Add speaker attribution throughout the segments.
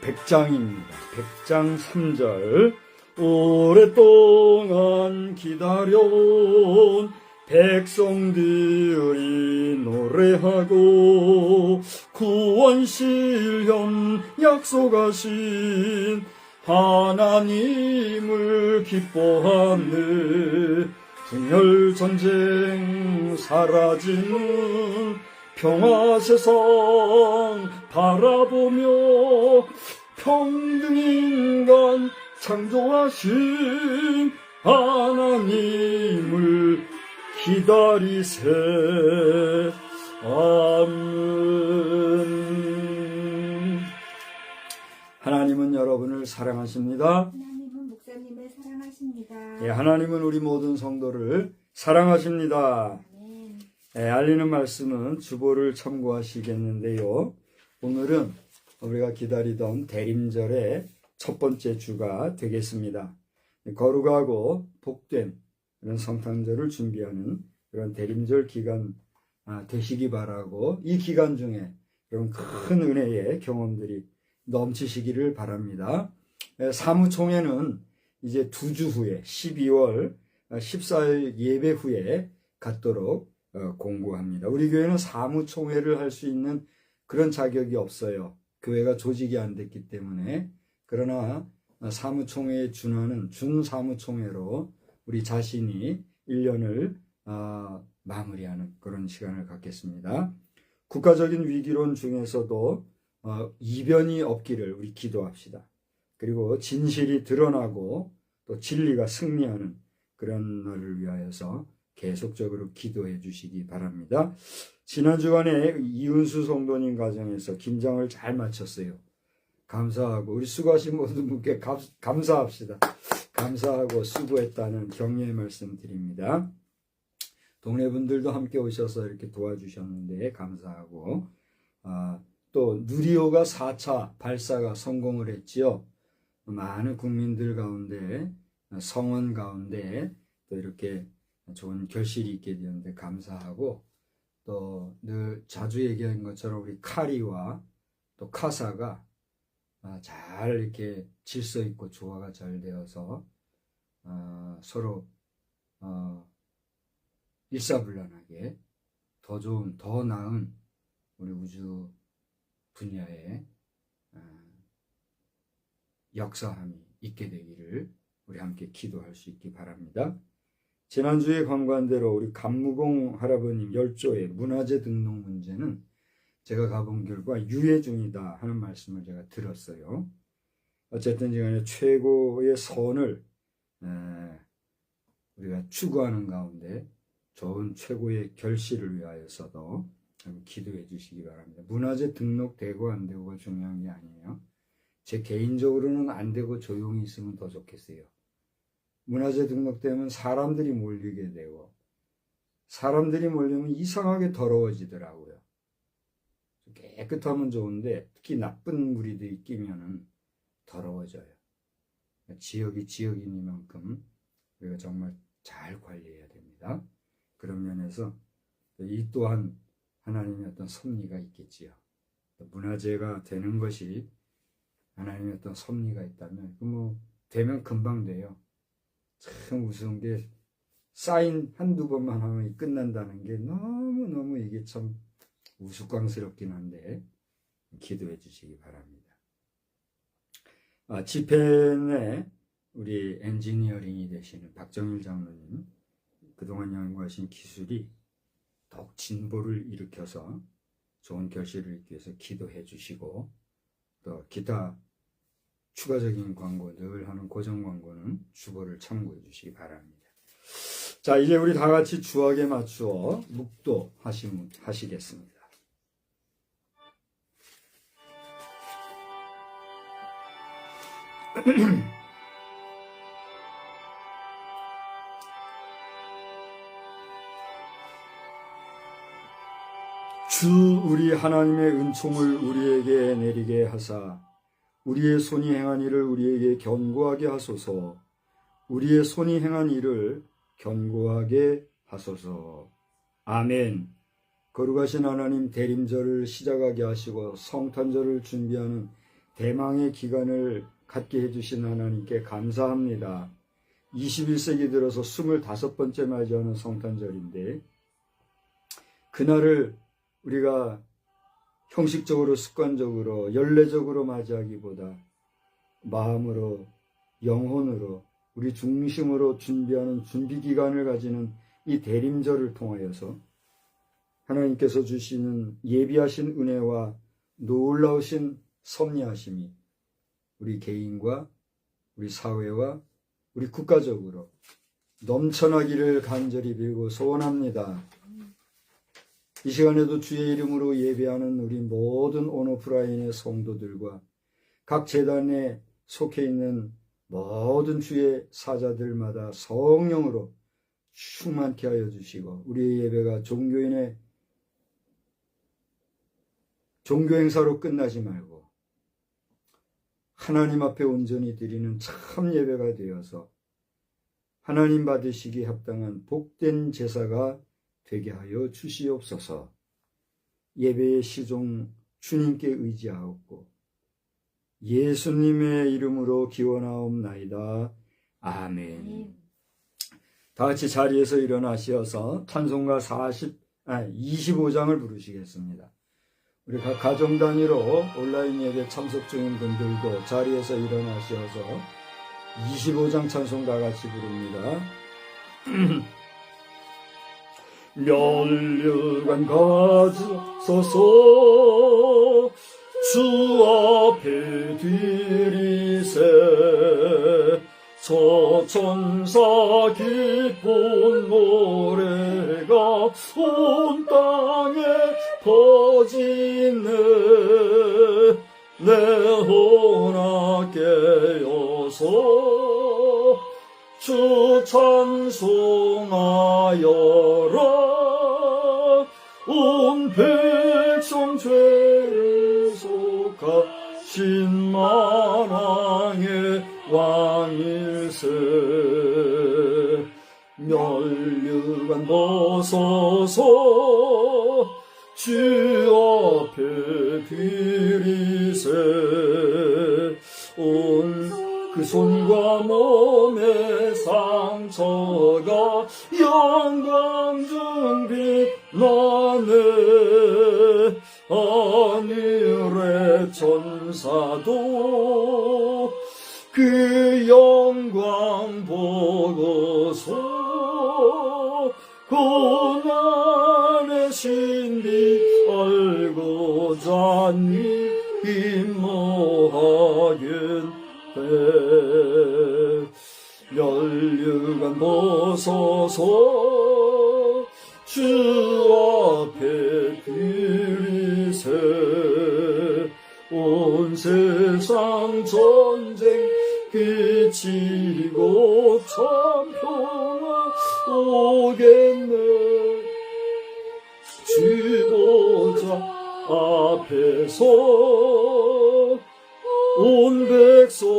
Speaker 1: 백장입니다. 백장 3절. 오랫동안 기다려온 백성들이 노래하고 구원 실현 약속하신 하나님을 기뻐하네. 분열 전쟁 사라지는 평화 세상 바라보며 평등 인간 창조하신 하나님을 기다리세. 아멘. 하나님은 여러분을 사랑하십니다.
Speaker 2: 하나님은 목사님을 사랑하십니다.
Speaker 1: 예, 하나님은 우리 모든 성도를 사랑하십니다. 예, 알리는 말씀은 주보를 참고하시겠는데요. 오늘은 우리가 기다리던 대림절의 첫 번째 주가 되겠습니다. 거룩하고 복된 그런 성탄절을 준비하는 그런 대림절 기간 되시기 바라고, 이 기간 중에 그런 큰 은혜의 경험들이 넘치시기를 바랍니다. 사무총회는 이제 2주 후에 12월 14일 예배 후에 갖도록 공고합니다. 우리 교회는 사무총회를 할 수 있는 그런 자격이 없어요. 교회가 조직이 안 됐기 때문에. 그러나 사무총회에 준하는 준사무총회로 우리 자신이 1년을 마무리하는 그런 시간을 갖겠습니다. 국가적인 위기론 중에서도 이변이 없기를 우리 기도합시다. 그리고 진실이 드러나고 또 진리가 승리하는 그런 날을 위하여서 계속적으로 기도해 주시기 바랍니다. 지난 주간에 이은수 성도님 가정에서 김장을 잘 마쳤어요. 감사하고 우리 수고하신 모든 분께 감사합시다. 감사하고 수고했다는 격려의 말씀 드립니다. 동네 분들도 함께 오셔서 이렇게 도와주셨는데 감사하고, 또 누리호가 4차 발사가 성공을 했지요. 많은 국민들 가운데, 성원 가운데 또 이렇게 좋은 결실이 있게 되었는데 감사하고, 또 늘 자주 얘기한 것처럼 우리 카리와 또 카사가 잘 이렇게 질서 있고 조화가 잘 되어서 서로 일사불란하게 더 좋은, 더 나은 우리 우주 분야의 역사함이 있게 되기를 우리 함께 기도할 수 있기 바랍니다. 지난주에 권고한 대로 우리 감무공 할아버님 열조의 문화재 등록 문제는 제가 가본 결과 유예 중이다 하는 말씀을 제가 들었어요. 어쨌든 간에 최고의 선을 우리가 추구하는 가운데 좋은 최고의 결실을 위하여서도 기도해 주시기 바랍니다. 문화재 등록되고 안 되고가 중요한 게 아니에요. 제 개인적으로는 안 되고 조용히 있으면 더 좋겠어요. 문화재 등록되면 사람들이 몰리게 되고, 사람들이 몰리면 이상하게 더러워지더라고요. 깨끗하면 좋은데 특히 나쁜 무리들이 끼면은 더러워져요. 지역이 지역이니만큼 우리가 정말 잘 관리해야 됩니다. 그런 면에서 이 또한 하나님의 어떤 섭리가 있겠지요. 문화재가 되는 것이 하나님의 어떤 섭리가 있다면 되면 금방 돼요. 참 우스운 게 사인 한두 번만 하면 끝난다는 게 너무너무 이게 참 우스꽝스럽긴 한데 기도해 주시기 바랍니다. 집회내 우리 엔지니어링이 되시는 박정일 장로님, 그동안 연구하신 기술이 더욱 진보를 일으켜서 좋은 결실을 있기 위해서 기도해 주시고, 또 기타 추가적인 광고, 늘 하는 고정 광고는 주보를 참고해 주시기 바랍니다. 자, 이제 우리 다 같이 주악에 맞추어 묵도 하시겠습니다. 주 우리 하나님의 은총을 우리에게 내리게 하사 우리의 손이 행한 일을 우리에게 견고하게 하소서. 우리의 손이 행한 일을 견고하게 하소서. 아멘. 거룩하신 하나님, 대림절을 시작하게 하시고 성탄절을 준비하는 대망의 기간을 갖게 해주신 하나님께 감사합니다. 21세기 들어서 25번째 맞이하는 성탄절인데, 그날을 우리가 형식적으로, 습관적으로, 연례적으로 맞이하기보다 마음으로, 영혼으로, 우리 중심으로 준비하는 준비기간을 가지는 이 대림절을 통하여서 하나님께서 주시는 예비하신 은혜와 놀라우신 섭리하심이 우리 개인과 우리 사회와 우리 국가적으로 넘쳐나기를 간절히 빌고 소원합니다. 이 시간에도 주의 이름으로 예배하는 우리 모든 온오프라인의 성도들과 각 재단에 속해 있는 모든 주의 사자들마다 성령으로 충만케 하여 주시고, 우리의 예배가 종교 행사로 끝나지 말고 하나님 앞에 온전히 드리는 참 예배가 되어서 하나님 받으시기 합당한 복된 제사가 되게 하여 주시옵소서. 예배의 시종 주님께 의지하옵고 예수님의 이름으로 기원하옵나이다. 아멘. 다 같이 자리에서 일어나셔서 찬송가 25장을 부르시겠습니다. 우리 각 가정 단위로 온라인 예배 참석 중인 분들도 자리에서 일어나셔서 25장 찬송 다 같이 부릅니다. 면류관 가져서서 주 앞에 드리세. 저 천사 기쁜 노래가 온 땅에 퍼지네. 내 혼아 깨어서 주 찬송하여라. 온 백성 죄를 속하신 만왕의 왕일세. 면류관 벗어서 주 앞에 드리세. 온 그 손과 몸의 상처가 영광 중 빛나네. 하늘의 천사도 그 영광 보고서 고난의 신비 알고자 니 임모하겠네. 면류관 벗어서 주 앞에 드리세. 온 세상 전쟁 그치고 참 평화 오겠네. 지도자 앞에서 온 백성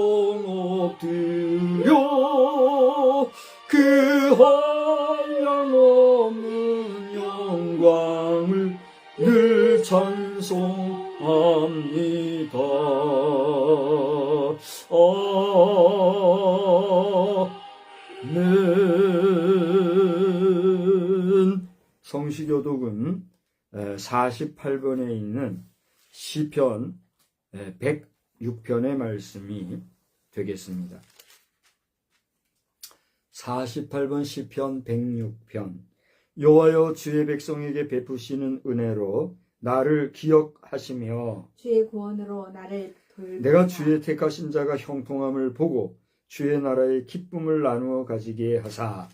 Speaker 1: 엎드려 그 한량없는 영광을 늘 찬송합니다. 아멘. 성시교독은 48번에 있는 시편 106편의 말씀이 되겠습니다. 48번 시편 106편. 여호와여, 주의 백성에게 베푸시는 은혜로 나를 기억하시며
Speaker 2: 주의 구원으로 나를 돌보라.
Speaker 1: 내가 주의 택하신 자가 형통함을 보고 주의 나라의 기쁨을 나누어 가지게 하사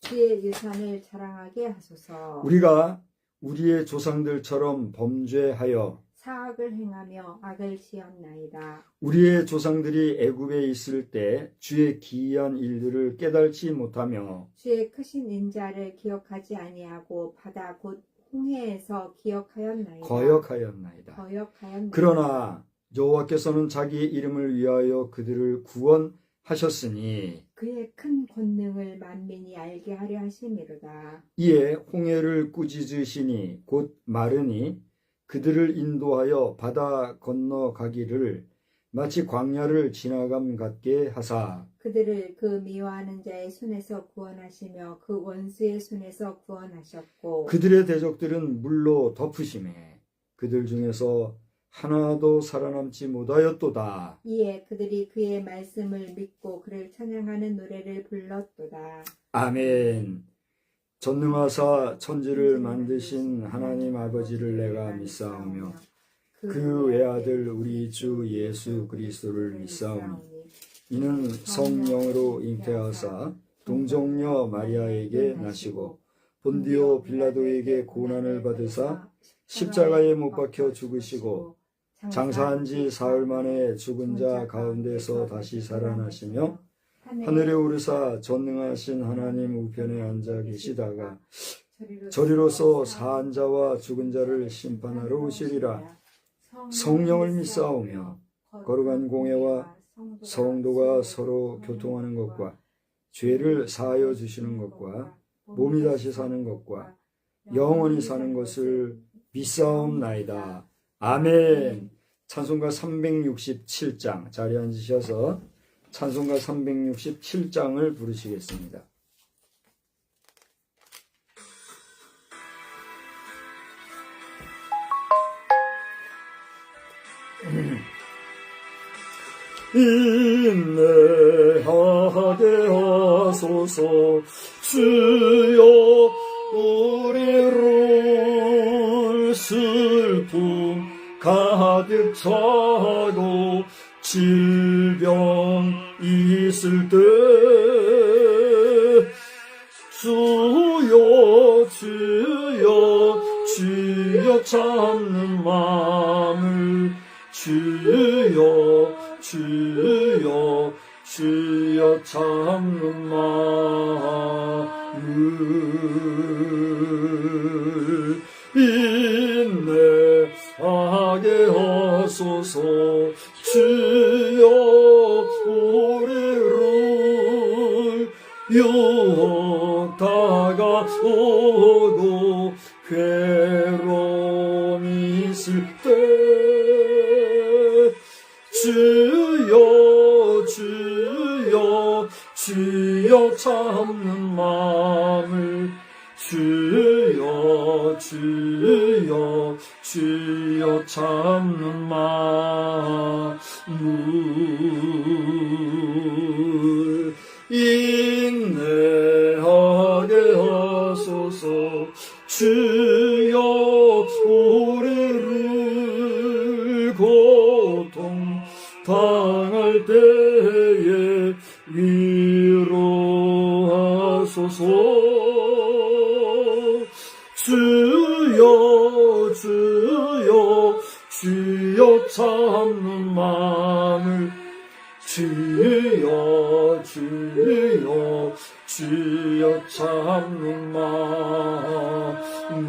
Speaker 2: 주의 유산을 자랑하게 하소서.
Speaker 1: 우리가 우리의 조상들처럼 범죄하여
Speaker 2: 사악을 행하며 악을 지었나이다.
Speaker 1: 우리의 조상들이 애굽에 있을 때 주의 기이한 일들을 깨달지 못하며
Speaker 2: 주의 크신 인자를 기억하지 아니하고 바다 곧 홍해에서 기억하였나이다.
Speaker 1: 거역하였나이다.
Speaker 2: 거역하였나이다.
Speaker 1: 그러나 여호와께서는 자기 이름을 위하여 그들을 구원하셨으니
Speaker 2: 그의 큰 권능을 만민이 알게 하려 하심이로다.
Speaker 1: 이에 홍해를 꾸짖으시니 곧 마르니 그들을 인도하여 바다 건너가기를 마치 광야를 지나감 같게 하사
Speaker 2: 그들을 그 미워하는 자의 손에서 구원하시며 그 원수의 손에서 구원하셨고
Speaker 1: 그들의 대적들은 물로 덮으심에 그들 중에서 하나도 살아남지 못하였도다.
Speaker 2: 이에 그들이 그의 말씀을 믿고 그를 찬양하는 노래를 불렀도다.
Speaker 1: 아멘. 전능하사 천지를 만드신 하나님 아버지를 내가 믿사오며 그 외아들 우리 주 예수 그리스도를 믿사오니 이는 성령으로 잉태하사 동정녀 마리아에게 나시고 본디오 빌라도에게 고난을 받으사 십자가에 못 박혀 죽으시고 장사한 지 사흘 만에 죽은 자 가운데서 다시 살아나시며 하늘에 오르사 전능하신 하나님 우편에 앉아 계시다가 저리로서 사한 자와 죽은 자를 심판하러 오시리라. 성령을 믿사오며 거룩한 공회와 성도가 서로 교통하는 것과 죄를 사하여 주시는 것과 몸이 다시 사는 것과 영원히 사는 것을 믿사옵나이다. 아멘. 찬송가 367장 자리에 앉으셔서 찬송가 367장을 부르시겠습니다. 인내하게 하소서 주여 우리를 슬픔 가득 차고 질병 있을 때 주여 주여 주여 참는 마음을 주여 주여 주여 참는 마음을 인내하게 하소서 주여 우리를 유혹 다가오고 괴로움이 있을 때 주여 주여 주여 참는 마음을 주여 주여 주여 참는 마음을 인내하게 하소서 주여 우리를 고통 당할 때에 위로하소서 주여 주여 주여 참는 마음을 주여 주여 주여 참는 마음을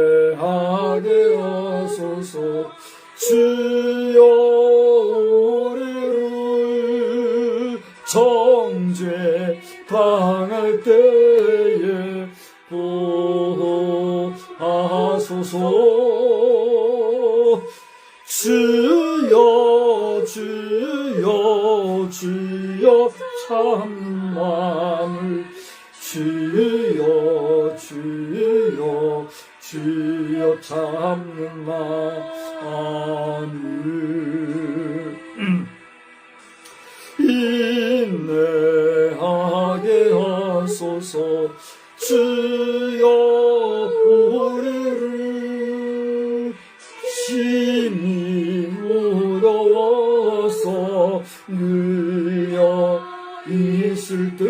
Speaker 1: 인내하게 하소서 주여 우리를 정죄 당할 때에 보호하소서 주여 주여 주여 참는 마음을 주여 주여 주여 참는 마음을 인내하게 하소서 주여 우리를 심히 무거워서 눌려 있을 때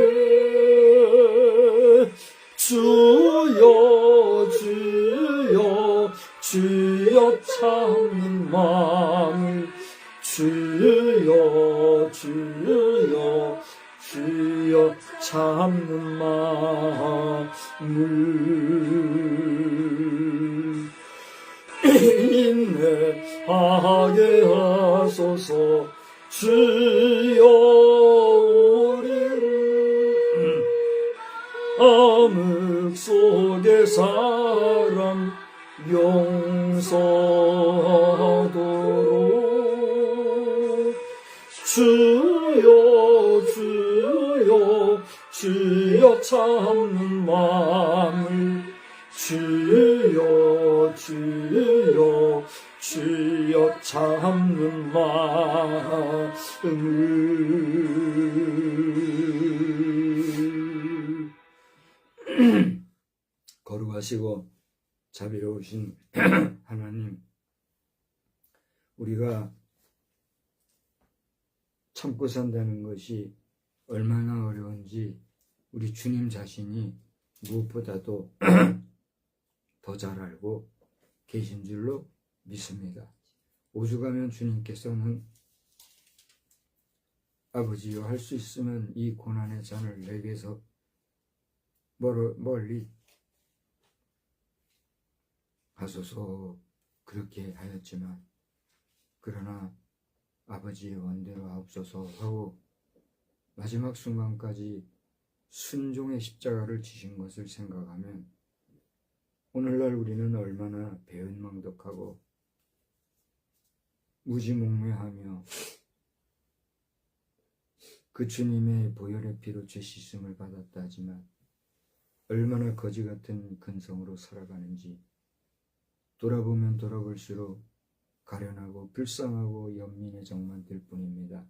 Speaker 1: 주여 주여 주여 참는 마음을 주여 주여 주여 참는 마음을 인내하게 하소서. 주여 우리를 암흑 속의 사람 용서하도록. 주여 주여 주여 참는 마음을, 주여 주여 주여 참는 마음을. 거룩하시고 자비로우신 하나님, 우리가 참고 산다는 것이 얼마나 어려운지 우리 주님 자신이 무엇보다도 더 잘 알고 계신 줄로 믿습니다. 오죽하면 주님께서는 아버지여, 할 수 있으면 이 고난의 잔을 내게서 멀리 하소서 그렇게 하였지만, 그러나 아버지의 원대로 하옵소서 하고 마지막 순간까지 순종의 십자가를 지신 것을 생각하면 오늘날 우리는 얼마나 배은망덕하고 무지몽매하며 그 주님의 보혈의 피로 죄 씻음을 받았다 하지만 얼마나 거지 같은 근성으로 살아가는지 돌아보면 돌아볼수록 가련하고 불쌍하고 연민의 정만 들 뿐입니다.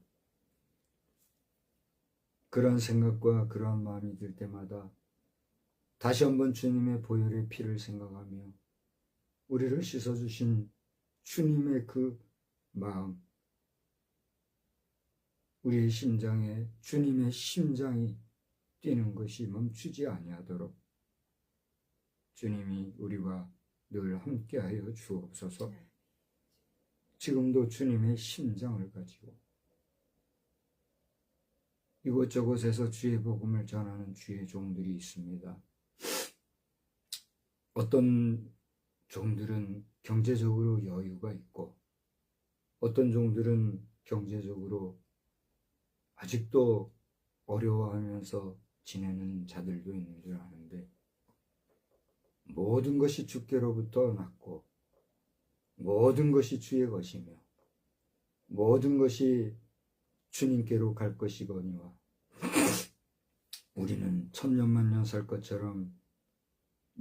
Speaker 1: 그런 생각과 그러한 마음이 들 때마다 다시 한번 주님의 보혈의 피를 생각하며 우리를 씻어주신 주님의 그 마음, 우리의 심장에 주님의 심장이 뛰는 것이 멈추지 아니하도록 주님이 우리와 늘 함께하여 주옵소서. 지금도 주님의 심장을 가지고 이곳저곳에서 주의 복음을 전하는 주의 종들이 있습니다. 어떤 종들은 경제적으로 여유가 있고 어떤 종들은 경제적으로 아직도 어려워하면서 지내는 자들도 있는 줄 아는데, 모든 것이 주께로부터 났고 모든 것이 주의 것이며 모든 것이 주님께로 갈 것이거니와 우리는 천년만년 살 것처럼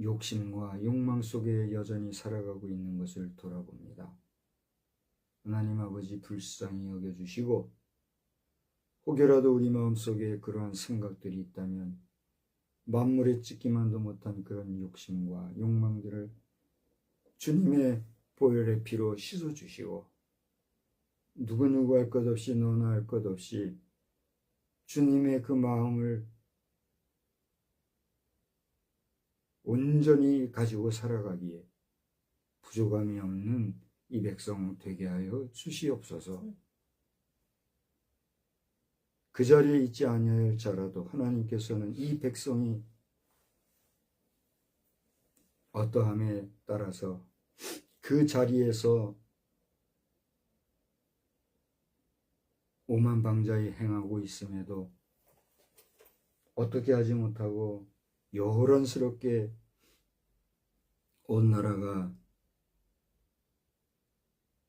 Speaker 1: 욕심과 욕망 속에 여전히 살아가고 있는 것을 돌아봅니다. 하나님 아버지, 불쌍히 여겨주시고 혹여라도 우리 마음속에 그러한 생각들이 있다면 만물에 찍기만도 못한 그런 욕심과 욕망들을 주님의 보혈의 피로 씻어주시고 누구누구 할 것 없이 너나 할 것 없이 주님의 그 마음을 온전히 가지고 살아가기에 부족함이 없는 이 백성 되게 하여 주시옵소서. 그 자리에 있지 아니할지라도 하나님께서는 이 백성이 어떠함에 따라서 그 자리에서 오만방자히 행하고 있음에도 어떻게 하지 못하고 여호란스럽게 온 나라가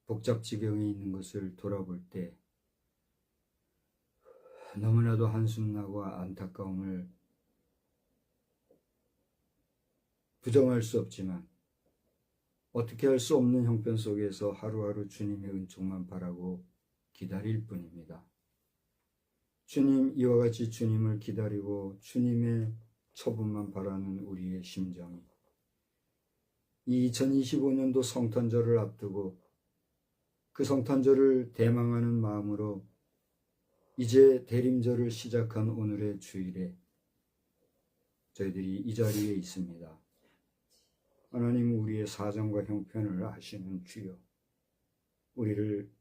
Speaker 1: 복잡지경에 있는 것을 돌아볼 때 너무나도 한숨나고 안타까움을 부정할 수 없지만 어떻게 할 수 없는 형편 속에서 하루하루 주님의 은총만 바라고 기다릴 뿐입니다. 주님, 이와 같이 주님을 기다리고 주님의 처분만 바라는 우리의 심정이 이 2025년도 성탄절을 앞두고 그 성탄절을 대망하는 마음으로 이제 대림절을 시작한 오늘의 주일에 저희들이 이 자리에 있습니다. 하나님, 우리의 사정과 형편을 아시는 주여, 우리를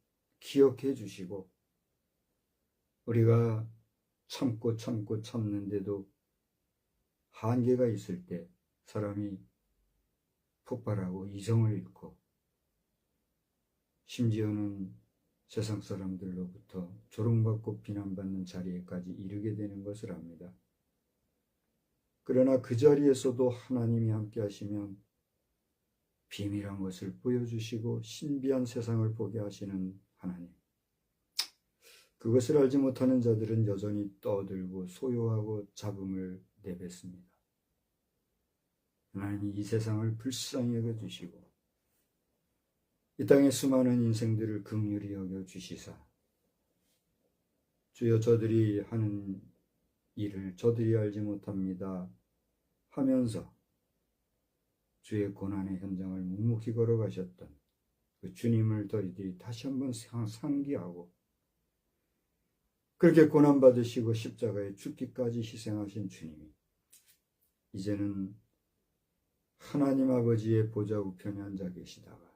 Speaker 1: 기억해 주시고 우리가 참고 참는데도 한계가 있을 때 사람이 폭발하고 이성을 잃고 심지어는 세상 사람들로부터 조롱받고 비난받는 자리에까지 이르게 되는 것을 압니다. 그러나 그 자리에서도 하나님이 함께 하시면 비밀한 것을 보여주시고 신비한 세상을 보게 하시는 하나님. 그것을 알지 못하는 자들은 여전히 떠들고 소요하고 잡음을 내뱉습니다. 하나님이 이 세상을 불쌍히 여겨주시고 이 땅의 수많은 인생들을 긍휼히 여겨주시사 주여 저들이 하는 일을 저들이 알지 못합니다 하면서 주의 고난의 현장을 묵묵히 걸어가셨던 그 주님을 저희들이 다시 한번 상기하고 그렇게 고난받으시고 십자가에 죽기까지 희생하신 주님이 이제는 하나님 아버지의 보좌 우편에 앉아 계시다가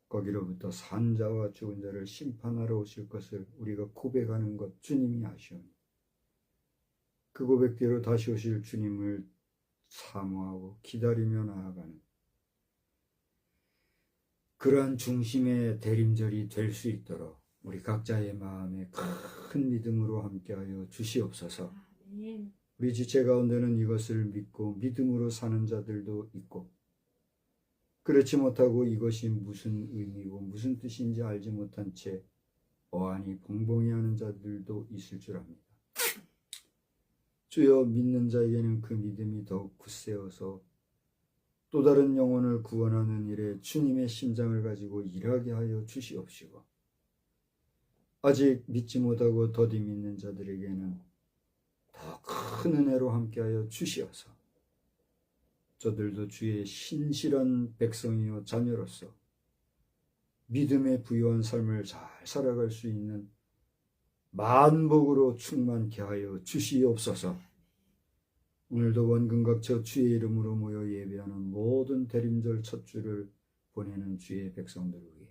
Speaker 1: 거기로부터 산 자와 죽은 자를 심판하러 오실 것을 우리가 고백하는 것 주님이 아시오니 그 고백대로 다시 오실 주님을 사모하고 기다리며 나아가는 그러한 중심의 대림절이 될 수 있도록 우리 각자의 마음에 큰 믿음으로 함께하여 주시옵소서. 우리 지체 가운데는 이것을 믿고 믿음으로 사는 자들도 있고 그렇지 못하고 이것이 무슨 의미고 무슨 뜻인지 알지 못한 채 어안이 벙벙이 하는 자들도 있을 줄 압니다. 주여 믿는 자에게는 그 믿음이 더욱 굳세어서 또 다른 영혼을 구원하는 일에 주님의 심장을 가지고 일하게 하여 주시옵시고 아직 믿지 못하고 더디 믿는 자들에게는 더 큰 은혜로 함께하여 주시어서 저들도 주의 신실한 백성이요 자녀로서 믿음에 부유한 삶을 잘 살아갈 수 있는 만복으로 충만케 하여 주시옵소서. 오늘도 원근각처 주의 이름으로 모여 예배하는 모든 대림절 첫 주를 보내는 주의 백성들 위해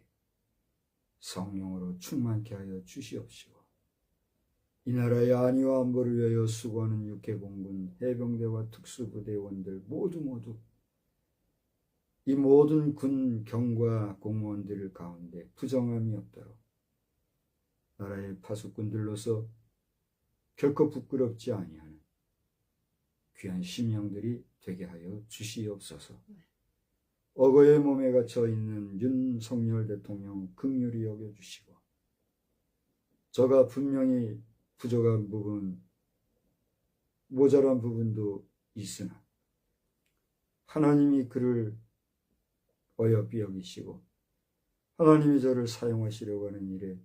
Speaker 1: 성령으로 충만케 하여 주시옵시고 이 나라의 안위와 안보를 위하여 수고하는 육해공군, 해병대와 특수부대원들 모두 이 모든 군 경과 공무원들 가운데 부정함이 없도록 나라의 파수꾼들로서 결코 부끄럽지 아니하는 귀한 심령들이 되게 하여 주시옵소서. 어거의 몸에 갇혀 있는 윤석열 대통령 긍휼히 여겨주시고 저가 분명히 부족한 부분, 모자란 부분도 있으나 하나님이 그를 어여삐 여기시고 하나님이 저를 사용하시려고 하는 일에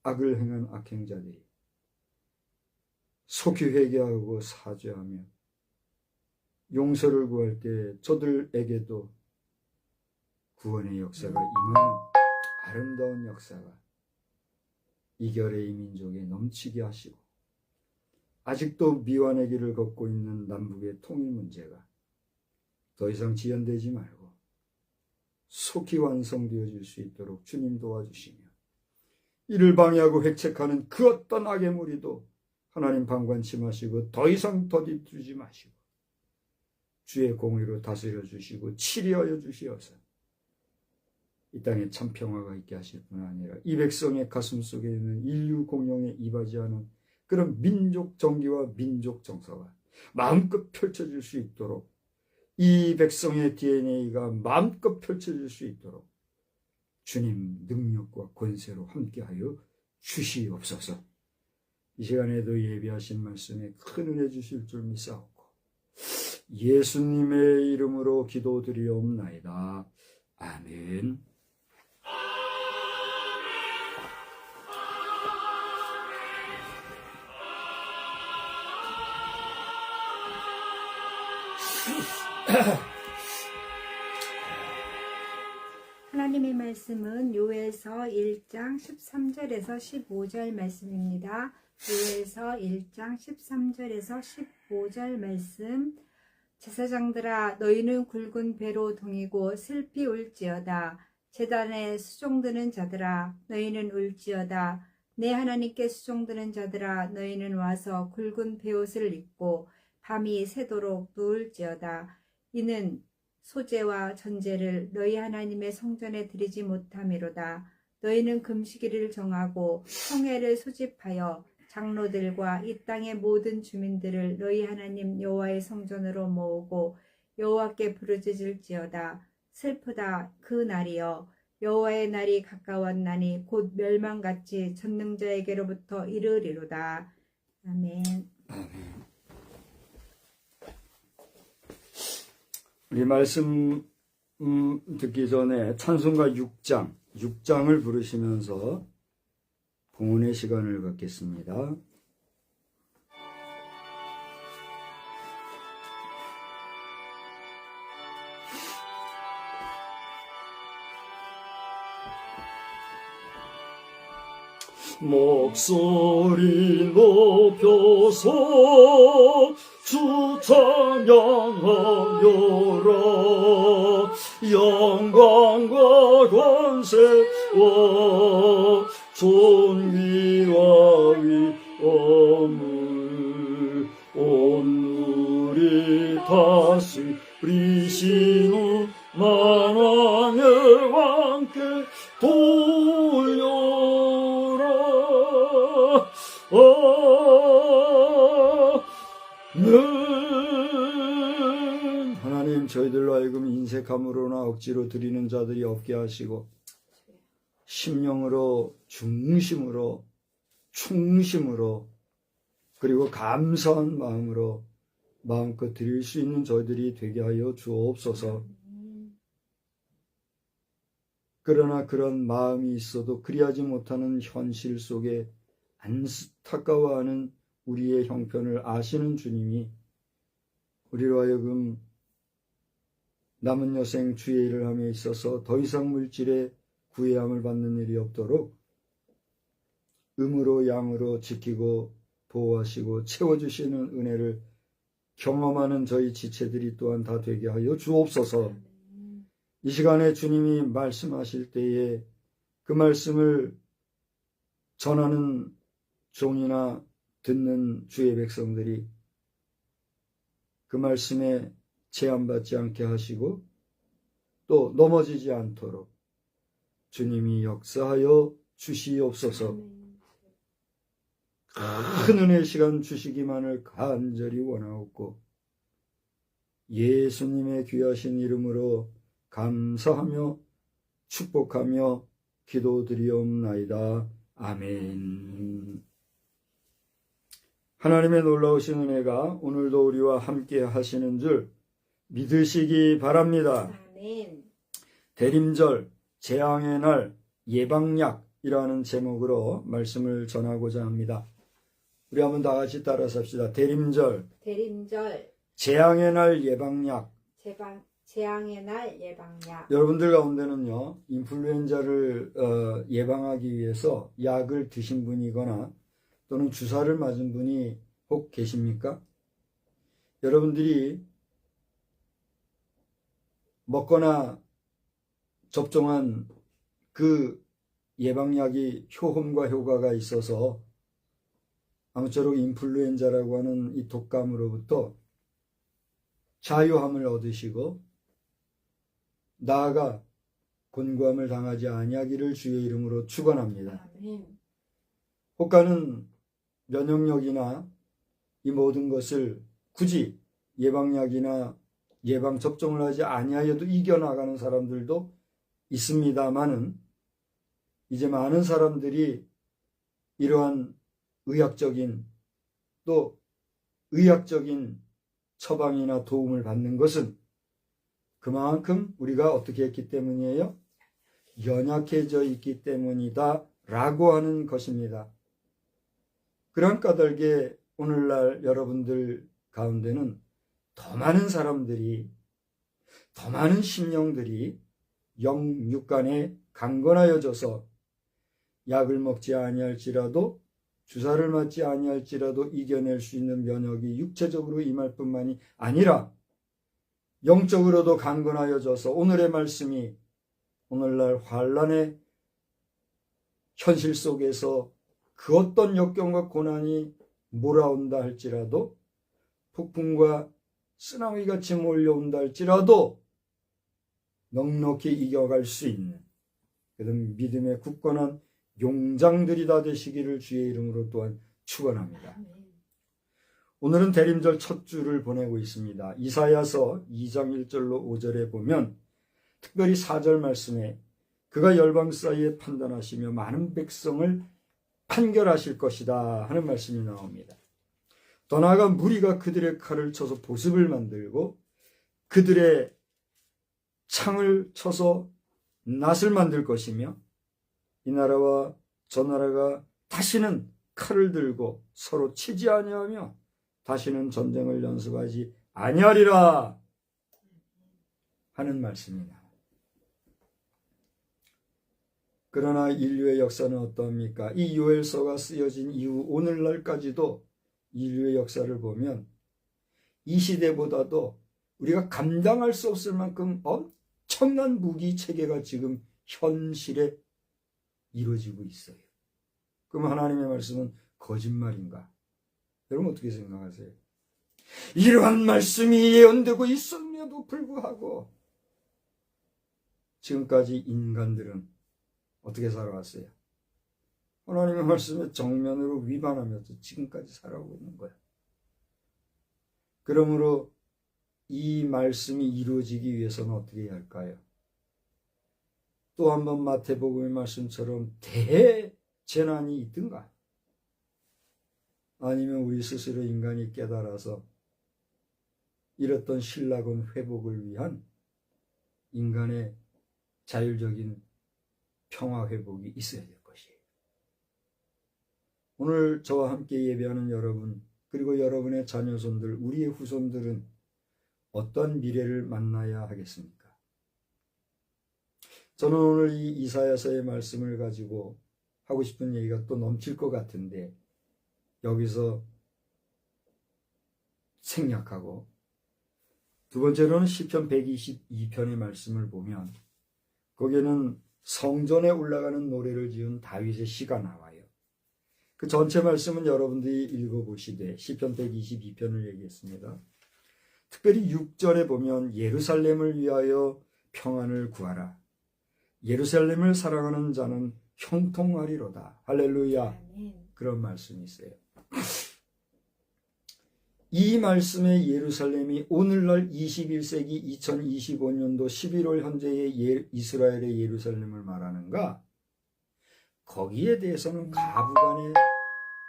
Speaker 1: 악을 행한 악행자들이 속히 회개하고 사죄하며 용서를 구할 때 저들에게도 구원의 역사가 임하는 아름다운 역사가 이결의 이 민족에 넘치게 하시고 아직도 미완의 길을 걷고 있는 남북의 통일 문제가 더 이상 지연되지 말고 속히 완성되어질 수 있도록 주님 도와주시며 이를 방해하고 획책하는 그 어떤 악의 무리도 하나님 방관치 마시고 더 이상 더디두지 마시고 주의 공의로 다스려 주시고 치리하여 주시어서 이 땅에 참 평화가 있게 하실 뿐 아니라 이 백성의 가슴 속에 있는 인류 공용에 이바지하는 그런 민족 정기와 민족 정서가 마음껏 펼쳐질 수 있도록 이 백성의 DNA가 마음껏 펼쳐질 수 있도록 주님 능력과 권세로 함께하여 주시옵소서. 이 시간에도 예비하신 말씀에 큰 은혜 주실 줄 믿사옵고 예수님의 이름으로 기도드리옵나이다. 아멘.
Speaker 2: 하나님의 말씀은 요에서 1장 13절에서 15절 말씀입니다. 요에서 1장 13절에서 15절 말씀. 제사장들아 너희는 굵은 배로 동이고 슬피 울지어다. 제단에 수종드는 자들아 너희는 울지어다. 내 하나님께 수종드는 자들아 너희는 와서 굵은 베옷을 입고 밤이 새도록 누울지어다. 이는 소제와 전제를 너희 하나님의 성전에 드리지 못함이로다. 너희는 금식일을 정하고 성회를 소집하여 장로들과 이 땅의 모든 주민들을 너희 하나님 여호와의 성전으로 모으고 여호와께 부르짖을지어다. 슬프다 그 날이여. 여호와의 날이 가까웠나니 곧 멸망같이 전능자에게로부터 이르리로다. 아멘.
Speaker 1: 우리 말씀 듣기 전에 찬송가 6장을 부르시면서 봉헌의 시간을 갖겠습니다. 목소리 높여서 주 찬양하여라. 영광과 권세와 존귀와 위엄을 온물이 다스리시는 만왕의 왕께 돌려라. 하나님, 저희들로 하여금 인색함으로나 억지로 드리는 자들이 없게 하시고 심령으로 중심으로 충심으로 그리고 감사한 마음으로 마음껏 드릴 수 있는 저희들이 되게 하여 주옵소서. 그러나 그런 마음이 있어도 그리하지 못하는 현실 속에 안타까워하는 우리의 형편을 아시는 주님이 우리로 하여금 남은 여생 주의 일을 함에 있어서 더 이상 물질의 구애함을 받는 일이 없도록 음으로 양으로 지키고 보호하시고 채워주시는 은혜를 경험하는 저희 지체들이 또한 다 되게 하여 주옵소서. 이 시간에 주님이 말씀하실 때에 그 말씀을 전하는 종이나 듣는 주의 백성들이 그 말씀에 제한받지 않게 하시고 또 넘어지지 않도록 주님이 역사하여 주시옵소서. 큰 은혜의 시간 주시기만을 간절히 원하옵고 예수님의 귀하신 이름으로 감사하며 축복하며 기도드리옵나이다. 아멘. 하나님의 놀라우신 은혜가 오늘도 우리와 함께 하시는 줄 믿으시기 바랍니다.
Speaker 2: 아멘.
Speaker 1: 대림절, 재앙의 날, 예방약이라는 제목으로 말씀을 전하고자 합니다. 우리 한번 다 같이 따라서 합시다. 대림절, 재앙의 날, 예방약.
Speaker 2: 재앙의 날 예방약.
Speaker 1: 여러분들 가운데는요, 인플루엔자를 예방하기 위해서 약을 드신 분이거나 또는 주사를 맞은 분이 혹 계십니까? 여러분들이 먹거나 접종한 그 예방약이 효험과 효과가 있어서 아무쪼록 인플루엔자라고 하는 이 독감으로부터 자유함을 얻으시고 나아가 곤고함을 당하지 아니하기를 주의 이름으로 축원합니다. 혹가는 면역력이나 이 모든 것을 굳이 예방약이나 예방접종을 하지 아니하여도 이겨나가는 사람들도 있습니다마는 이제 많은 사람들이 이러한 의학적인 또 의학적인 처방이나 도움을 받는 것은 그만큼 우리가 어떻게 했기 때문이에요? 연약해져 있기 때문이다 라고 하는 것입니다. 그런 까닭에 오늘날 여러분들 가운데는 더 많은 사람들이, 더 많은 심령들이 영육간에 강건하여져서 약을 먹지 아니할지라도 주사를 맞지 아니할지라도 이겨낼 수 있는 면역이 육체적으로 임할 뿐만이 아니라 영적으로도 강건하여져서 오늘의 말씀이 오늘날 환난의 현실 속에서 그 어떤 역경과 고난이 몰아온다 할지라도 폭풍과 쓰나미같이 몰려온다 할지라도 넉넉히 이겨갈 수 있는 그런 믿음의 굳건한 용장들이 다 되시기를 주의 이름으로 또한 축원합니다. 오늘은 대림절 첫 주를 보내고 있습니다. 이사야서 2장 1절로 5절에 보면 특별히 4절 말씀에 그가 열방 사이에 판단하시며 많은 백성을 판결하실 것이다 하는 말씀이 나옵니다. 더 나아가 무리가 그들의 칼을 쳐서 보습을 만들고 그들의 창을 쳐서 낫을 만들 것이며 이 나라와 저 나라가 다시는 칼을 들고 서로 치지 아니하며 다시는 전쟁을 연습하지 아니하리라 하는 말씀이다. 그러나 인류의 역사는 어떠합니까? 이 요엘서가 쓰여진 이후 오늘날까지도 인류의 역사를 보면 이 시대보다도 우리가 감당할 수 없을 만큼 엄청난 무기 체계가 지금 현실에 이루어지고 있어요. 그럼 하나님의 말씀은 거짓말인가? 여러분 어떻게 생각하세요? 이러한 말씀이 예언되고 있음에도 불구하고 지금까지 인간들은 어떻게 살아왔어요? 하나님의 말씀에 정면으로 위반하면서 지금까지 살아오고 있는 거예요. 그러므로 이 말씀이 이루어지기 위해서는 어떻게 해야 할까요? 또 한 번 마태복음의 말씀처럼 대재난이 있든가 아니면 우리 스스로 인간이 깨달아서 잃었던 신락원 회복을 위한 인간의 자율적인 평화 회복이 있어야 될 것이에요. 오늘 저와 함께 예배하는 여러분 그리고 여러분의 자녀손들 우리의 후손들은 어떤 미래를 만나야 하겠습니까? 저는 오늘 이 이사야서의 말씀을 가지고 하고 싶은 얘기가 또 넘칠 것 같은데 여기서 생략하고 두 번째로는 시편 122편의 말씀을 보면 거기에는 성전에 올라가는 노래를 지은 다윗의 시가 나와요. 그 전체 말씀은 여러분들이 읽어보시되 시편 122편을 얘기했습니다. 특별히 6절에 보면 예루살렘을 위하여 평안을 구하라. 예루살렘을 사랑하는 자는 형통하리로다. 할렐루야. 그런 말씀이 있어요. 이 말씀의 예루살렘이 오늘날 21세기 2025년도 11월 현재의 이스라엘의 예루살렘을 말하는가? 거기에 대해서는 가부간에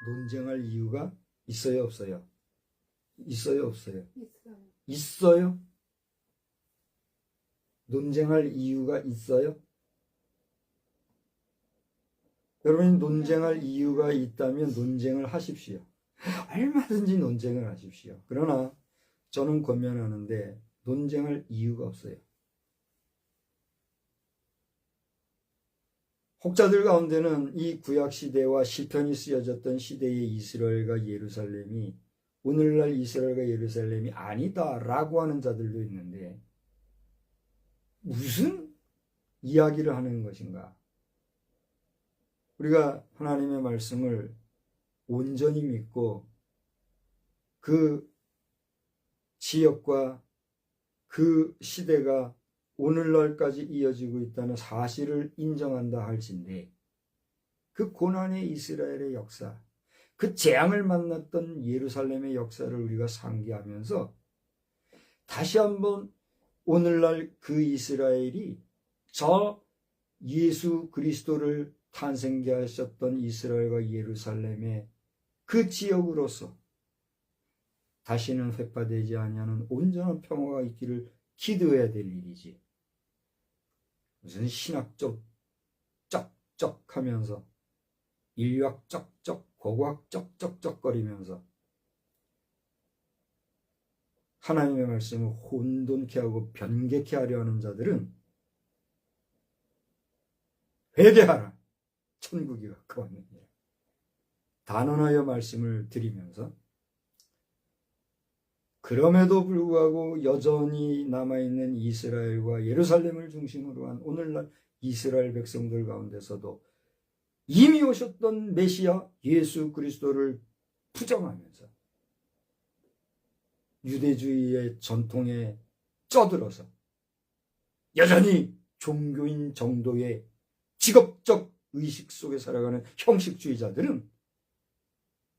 Speaker 1: 논쟁할 이유가 있어요, 없어요? 있어요, 없어요? 있어요? 논쟁할 이유가 있어요? 여러분이 논쟁할 이유가 있다면 논쟁을 하십시오. 얼마든지 논쟁을 하십시오. 그러나 저는 권면하는데 논쟁할 이유가 없어요. 혹자들 가운데는 이 구약시대와 시편이 쓰여졌던 시대의 이스라엘과 예루살렘이 오늘날 이스라엘과 예루살렘이 아니다라고 하는 자들도 있는데 무슨 이야기를 하는 것인가? 우리가 하나님의 말씀을 온전히 믿고 그 지역과 그 시대가 오늘날까지 이어지고 있다는 사실을 인정한다 할진데 그 고난의 이스라엘의 역사, 그 재앙을 만났던 예루살렘의 역사를 우리가 상기하면서 다시 한번 오늘날 그 이스라엘이 저 예수 그리스도를 탄생케 하셨던 이스라엘과 예루살렘의 그 지역으로서 다시는 회파되지 아니하는 온전한 평화가 있기를 기도해야 될 일이지. 무슨 신학적 쩍쩍하면서 인류학 쩍쩍 고고학 쩍쩍쩍거리면서 하나님의 말씀을 혼돈케 하고 변개케 하려 하는 자들은 회개하라. 천국이 가까웠느니라. 단언하여 말씀을 드리면서 그럼에도 불구하고 여전히 남아있는 이스라엘과 예루살렘을 중심으로 한 오늘날 이스라엘 백성들 가운데서도 이미 오셨던 메시아 예수 그리스도를 부정하면서 유대주의의 전통에 쩌들어서 여전히 종교인 정도의 직업적 의식 속에 살아가는 형식주의자들은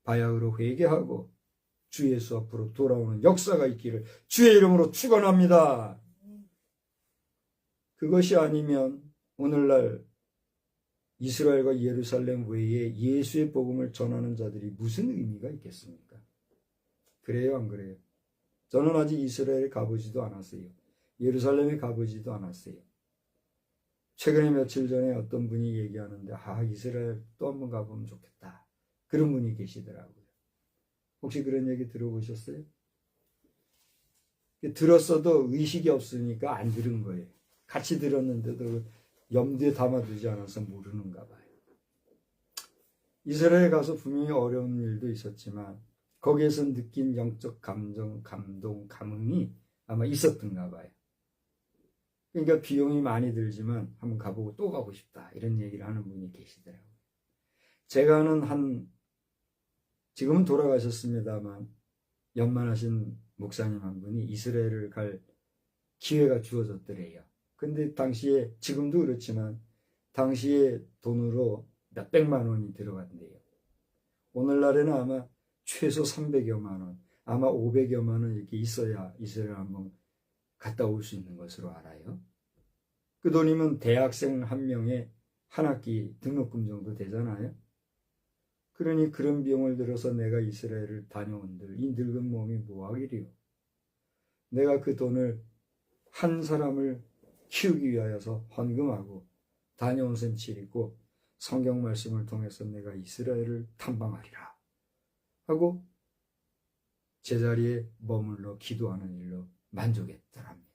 Speaker 1: 바야흐로 회개하고 주 예수 앞으로 돌아오는 역사가 있기를 주의 이름으로 축원합니다. 그것이 아니면 오늘날 이스라엘과 예루살렘 외에 예수의 복음을 전하는 자들이 무슨 의미가 있겠습니까? 그래요, 안 그래요? 저는 아직 이스라엘에 가보지도 않았어요. 예루살렘에 가보지도 않았어요. 최근에 며칠 전에 어떤 분이 얘기하는데 이스라엘 또 한번 가보면 좋겠다. 그런 분이 계시더라고요. 혹시 그런 얘기 들어보셨어요? 들었어도 의식이 없으니까 안 들은 거예요. 같이 들었는데도 염두에 담아두지 않아서 모르는가 봐요. 이스라엘 가서 분명히 어려운 일도 있었지만 거기에서 느낀 영적 감정, 감동, 감흥이 아마 있었던가 봐요. 그러니까 비용이 많이 들지만 한번 가보고 또 가고 싶다 이런 얘기를 하는 분이 계시더라고요. 제가 아는 지금은 돌아가셨습니다만 연만하신 목사님 한 분이 이스라엘을 갈 기회가 주어졌더래요. 근데 당시에 지금도 그렇지만 당시에 돈으로 몇백만 원이 들어간대요. 오늘날에는 아마 최소 300여만 원, 아마 500여만 원 이렇게 있어야 이스라엘 한번 갔다 올 수 있는 것으로 알아요. 그 돈이면 대학생 한 명에 한 학기 등록금 정도 되잖아요. 그러니 그런 비용을 들어서 내가 이스라엘을 다녀온들 이 늙은 몸이 뭐하기리요. 내가 그 돈을 한 사람을 키우기 위하여서 헌금하고 다녀온 셈치 있고 성경 말씀을 통해서 내가 이스라엘을 탐방하리라 하고 제자리에 머물러 기도하는 일로 만족했더랍니다.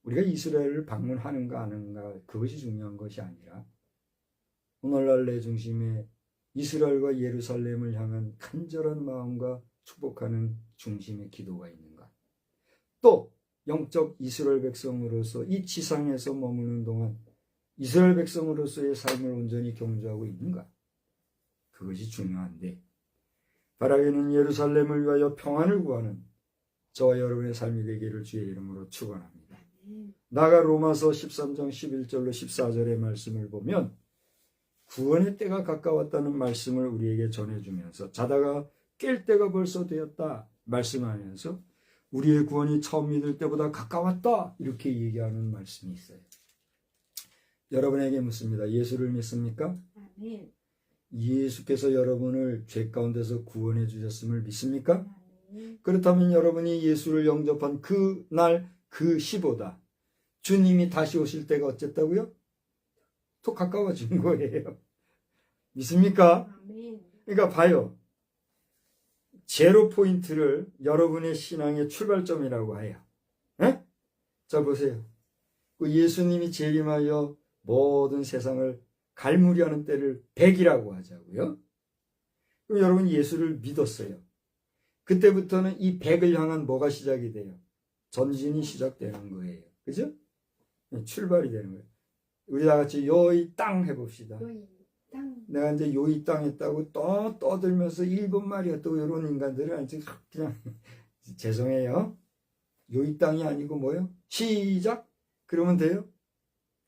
Speaker 1: 우리가 이스라엘을 방문하는가 안 하는가 그것이 중요한 것이 아니라 오늘날 내 중심에 이스라엘과 예루살렘을 향한 간절한 마음과 축복하는 중심의 기도가 있는가. 또 영적 이스라엘 백성으로서 이 지상에서 머무는 동안 이스라엘 백성으로서의 삶을 온전히 경주하고 있는가. 그것이 중요한데 바라기는 예루살렘을 위하여 평안을 구하는 저와 여러분의 삶이 되기를 주의 이름으로 축원합니다. 나가 로마서 13장 11절로 14절의 말씀을 보면 구원의 때가 가까웠다는 말씀을 우리에게 전해주면서 자다가 깰 때가 벌써 되었다 말씀하면서 우리의 구원이 처음 믿을 때보다 가까웠다 이렇게 얘기하는 말씀이 있어요. 여러분에게 묻습니다. 예수를 믿습니까?
Speaker 2: 아멘.
Speaker 1: 예수께서 여러분을 죄 가운데서 구원해 주셨음을 믿습니까? 그렇다면 여러분이 예수를 영접한 그 날 그 시보다 주님이 다시 오실 때가 어쨌다고요? 더 가까워진 거예요. 믿습니까?
Speaker 2: 아멘.
Speaker 1: 그러니까 봐요. 제로 포인트를 여러분의 신앙의 출발점이라고 해요. 에? 자 보세요. 그 예수님이 재림하여 모든 세상을 갈무리하는 때를 100이라고 하자고요. 그럼 여러분 예수를 믿었어요. 그때부터는 이 100을 향한 뭐가 시작이 돼요? 전진이 시작되는 거예요. 그죠? 출발이 되는 거예요. 우리 다 같이 요이 땅 해봅시다.
Speaker 2: 요이 땅.
Speaker 1: 내가 이제 요이 땅 했다고 또 떠들면서 일본 말이야 또 이런 인간들은 그냥 죄송해요. 요이 땅이 아니고 뭐요? 시작. 그러면 돼요.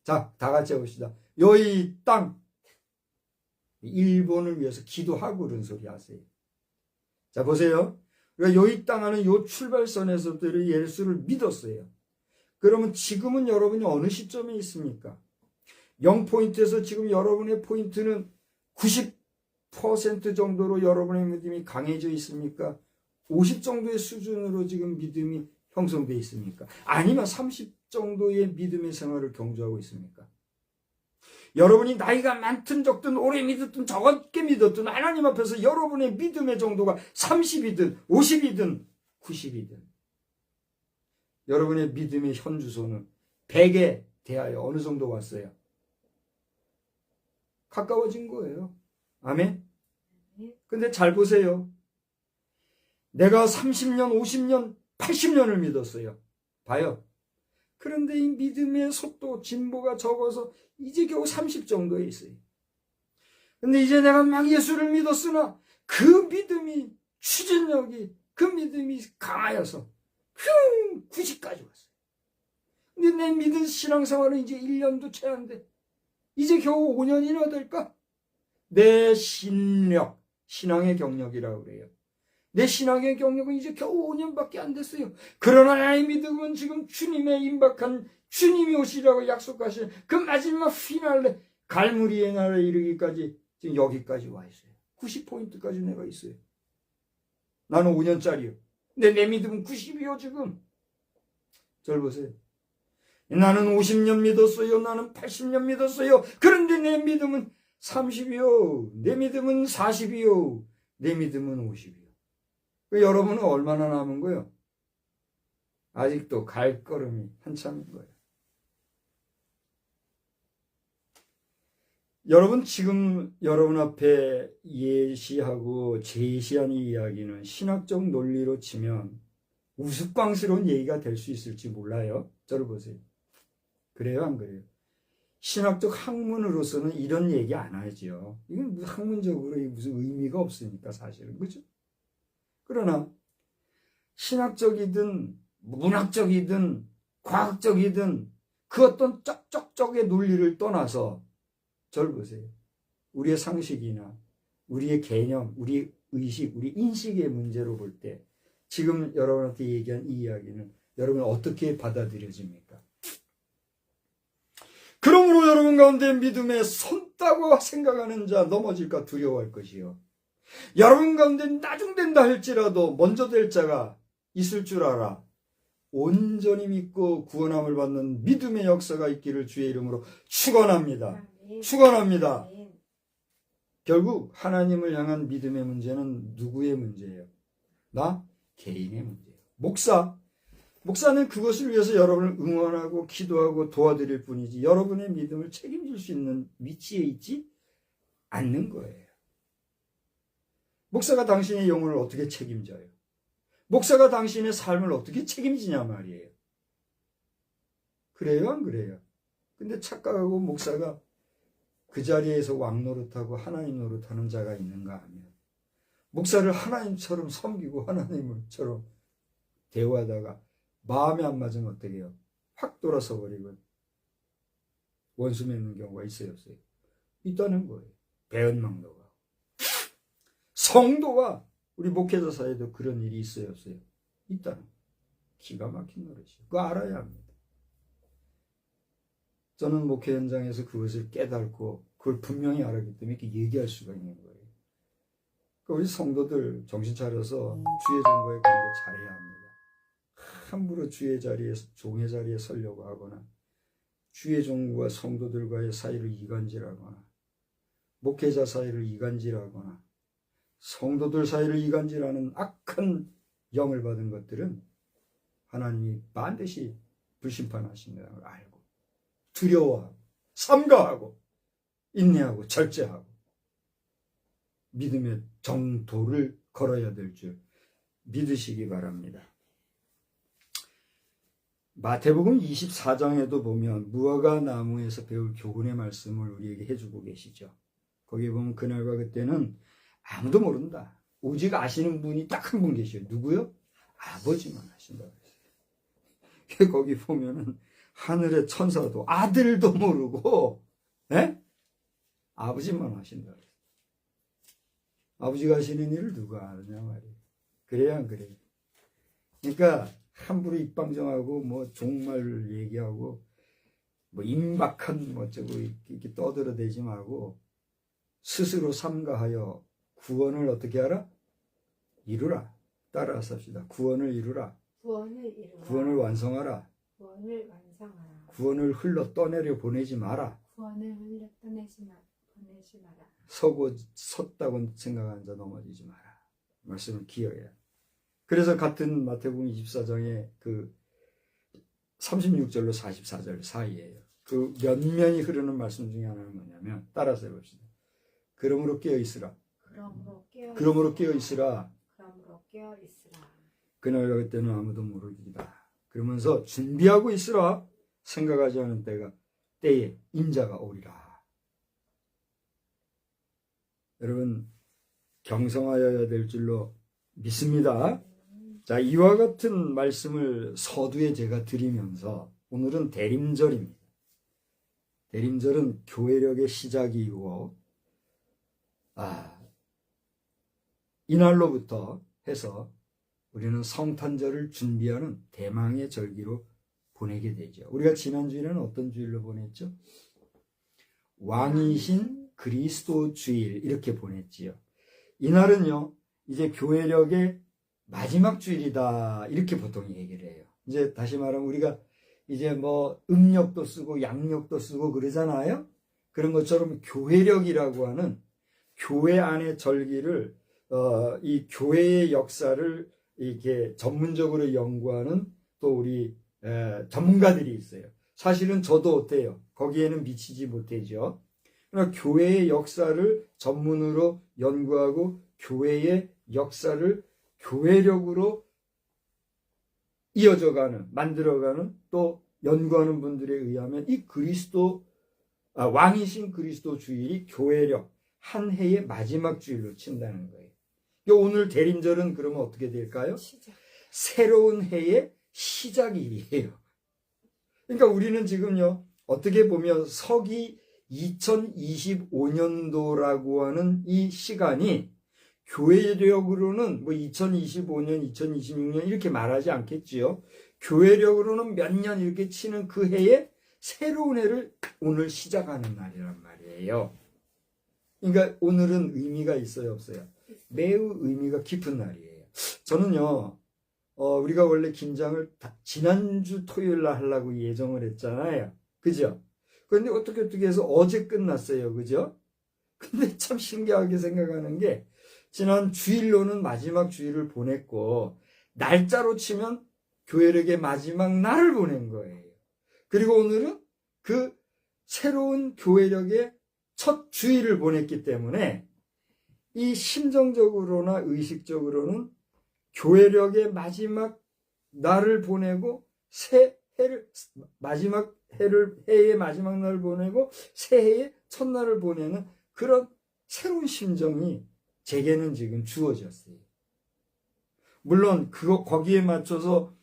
Speaker 1: 자, 다 같이 해봅시다. 요이 땅. 일본을 위해서 기도하고 그런 소리 하세요. 자, 보세요. 그러니까 요이 땅 하는 요 출발선에서부터 예수를 믿었어요. 그러면 지금은 여러분이 어느 시점에 있습니까? 0포인트에서 지금 여러분의 포인트는 90% 정도로 여러분의 믿음이 강해져 있습니까? 50 정도의 수준으로 지금 믿음이 형성되어 있습니까? 아니면 30 정도의 믿음의 생활을 경주하고 있습니까? 여러분이 나이가 많든 적든 오래 믿었든 적게 믿었든 하나님 앞에서 여러분의 믿음의 정도가 30이든 50이든 90이든 여러분의 믿음의 현주소는 100에 대하여 어느 정도 왔어요? 가까워진 거예요. 아멘? 근데 잘 보세요. 내가 30년, 50년, 80년을 믿었어요. 봐요. 그런데 이 믿음의 속도, 진보가 적어서 이제 겨우 30 정도에 있어요. 근데 이제 내가 막 예수를 믿었으나 그 믿음이, 추진력이, 그 믿음이 강하여서 90까지 왔어요. 근데 내 믿은 신앙생활은 이제 1년도 채 안 돼. 이제 겨우 5년이나 될까? 내 신력, 신앙의 경력이라고 그래요. 내 신앙의 경력은 이제 겨우 5년밖에 안 됐어요. 그러나 나의 믿음은 지금 주님의 임박한 주님이 오시라고 약속하신 그 마지막 피날레 갈무리의 날에 이르기까지 지금 여기까지 와 있어요. 90포인트까지 내가 있어요. 나는 5년짜리요. 근데 내 믿음은 90이요 지금. 절 보세요. 나는 50년 믿었어요. 나는 80년 믿었어요. 그런데 내 믿음은 30이요. 내 믿음은 40이요. 내 믿음은 50이요. 여러분은 얼마나 남은 거예요? 아직도 갈 걸음이 한참인 거예요. 여러분 지금 여러분 앞에 예시하고 제시한 이 이야기는 신학적 논리로 치면 우스꽝스러운 얘기가 될 수 있을지 몰라요. 저를 보세요. 그래요, 안 그래요? 신학적 학문으로서는 이런 얘기 안 하죠. 이건 학문적으로 무슨 의미가 없으니까 사실은. 그죠? 그러나 신학적이든 문학적이든 과학적이든 그 어떤 쩍쩍쩍의 논리를 떠나서 저를 보세요. 우리의 상식이나 우리의 개념, 우리의 의식, 우리 인식의 문제로 볼 때 지금 여러분한테 얘기한 이 이야기는 여러분 어떻게 받아들여집니까? 그러므로 여러분 가운데 믿음에 섰다고 생각하는 자 넘어질까 두려워할 것이요. 여러분 가운데 나중된다 할지라도 먼저 될 자가 있을 줄 알아. 온전히 믿고 구원함을 받는 믿음의 역사가 있기를 주의 이름으로 축원합니다. 축원합니다. 결국 하나님을 향한 믿음의 문제는 누구의 문제예요? 나? 개인의 문제예요. 목사는 그것을 위해서 여러분을 응원하고 기도하고 도와드릴 뿐이지 여러분의 믿음을 책임질 수 있는 위치에 있지 않는 거예요. 목사가 당신의 영혼을 어떻게 책임져요? 목사가 당신의 삶을 어떻게 책임지냐 말이에요. 그래요, 안 그래요? 근데 착각하고 목사가 그 자리에서 왕 노릇하고 하나님 노릇하는 자가 있는가 하면 목사를 하나님처럼 섬기고 하나님처럼 대우하다가 마음에 안 맞으면 어떻게 해요? 확 돌아서 버리고 원수 맺는 경우가 있어요, 없어요? 있다는 거예요. 배은망덕하고. 성도가 우리 목회자 사이에도 그런 일이 있어요, 없어요? 있다는 거예요. 기가 막힌 노릇이에요. 그거 알아야 합니다. 저는 목회 현장에서 그것을 깨닫고 그걸 분명히 알았기 때문에 이렇게 얘기할 수가 있는 거예요. 그러니까 우리 성도들 정신 차려서 주의 종과의 관계 잘해야 합니다. 함부로 주의 자리에 종의 자리에 서려고 하거나 주의 종과 성도들과의 사이를 이간질하거나 목회자 사이를 이간질하거나 성도들 사이를 이간질하는 악한 영을 받은 것들은 하나님이 반드시 불심판하신다는 걸 알고 두려워하고 삼가하고 인내하고 절제하고 믿음의 정도를 걸어야 될 줄 믿으시기 바랍니다. 마태복음 24장에도 보면 무화과 나무에서 배울 교훈의 말씀을 우리에게 해주고 계시죠. 거기에 보면 그날과 그때는 아무도 모른다. 오직 아시는 분이 딱 한 분 계셔요. 누구요? 아버지만 아신다고 했어요. 거기 보면은 하늘의 천사도 아들도 모르고 아버지만 아신다고 했어요. 아버지가 하시는 일을 누가 아느냐 말이에요. 그래야 안 그래요? 그러니까 함부로 입방정하고 뭐 종말 얘기하고 뭐 임박한 뭐 어쩌고 이렇게 떠들어대지 말고 스스로 삼가하여 구원을 어떻게 하라? 이루라. 따라서 합시다. 구원을 이루라. 구원을 완성하라. 구원을 흘러 떠내려 보내지 마라. 서고 섰다고 생각하는 자 넘어지지 마라. 말씀을 기억해야. 그래서 같은 마태복음 24장의 그 36절로 44절 사이에요. 그 면면이 흐르는 말씀 중에 하나는 뭐냐면 따라서 해봅시다. 그러므로 깨어있으라. 그러므로 깨어있으라. 그날과 그때는 아무도 모르리다. 그러면서 준비하고 있으라. 생각하지 않은 때에 인자가 오리라. 여러분 경성하여야 될 줄로 믿습니다. 자, 이와 같은 말씀을 서두에 제가 드리면서 오늘은 대림절입니다. 대림절은 교회력의 시작이고, 이날로부터 해서 우리는 성탄절을 준비하는 대망의 절기로 보내게 되죠. 우리가 지난 주일에는 어떤 주일로 보냈죠? 왕이신 그리스도 주일 이렇게 보냈지요. 이날은요, 이제 교회력의 마지막 주일이다 이렇게 보통 얘기를 해요. 이제 다시 말하면 우리가 이제 뭐 음력도 쓰고 양력도 쓰고 그러잖아요. 그런 것처럼 교회력이라고 하는 교회 안의 절기를 이 교회의 역사를 이렇게 전문적으로 연구하는 또 우리 전문가들이 있어요. 사실은 저도 어때요? 거기에는 미치지 못하죠. 그러나 교회의 역사를 전문으로 연구하고 교회의 역사를 교회력으로 이어져가는, 만들어가는 또 연구하는 분들에 의하면 이 왕이신 그리스도 주일이 교회력 한 해의 마지막 주일로 친다는 거예요. 오늘 대림절은 그러면 어떻게 될까요? 새로운 해의 시작일이에요. 그러니까 우리는 지금요, 어떻게 보면 서기 2025년도라고 하는 이 시간이 교회력으로는 뭐 2025년, 2026년 이렇게 말하지 않겠지요. 교회력으로는 몇 년 이렇게 치는 그 해에 새로운 해를 오늘 시작하는 날이란 말이에요. 그러니까 오늘은 의미가 있어요, 없어요? 매우 의미가 깊은 날이에요. 저는요, 우리가 원래 김장을 지난주 토요일 날 하려고 예정을 했잖아요. 그죠? 그런데 어떻게 해서 어제 끝났어요. 그죠? 근데 참 신기하게 생각하는 게 지난 주일로는 마지막 주일을 보냈고 날짜로 치면 교회력의 마지막 날을 보낸 거예요. 그리고 오늘은 그 새로운 교회력의 첫 주일을 보냈기 때문에 이 심정적으로나 의식적으로는 교회력의 마지막 날을 보내고 해의 마지막 날을 보내고 새해의 첫날을 보내는 그런 새로운 심정이 제게는 지금 주어졌어요. 물론 거기에 맞춰서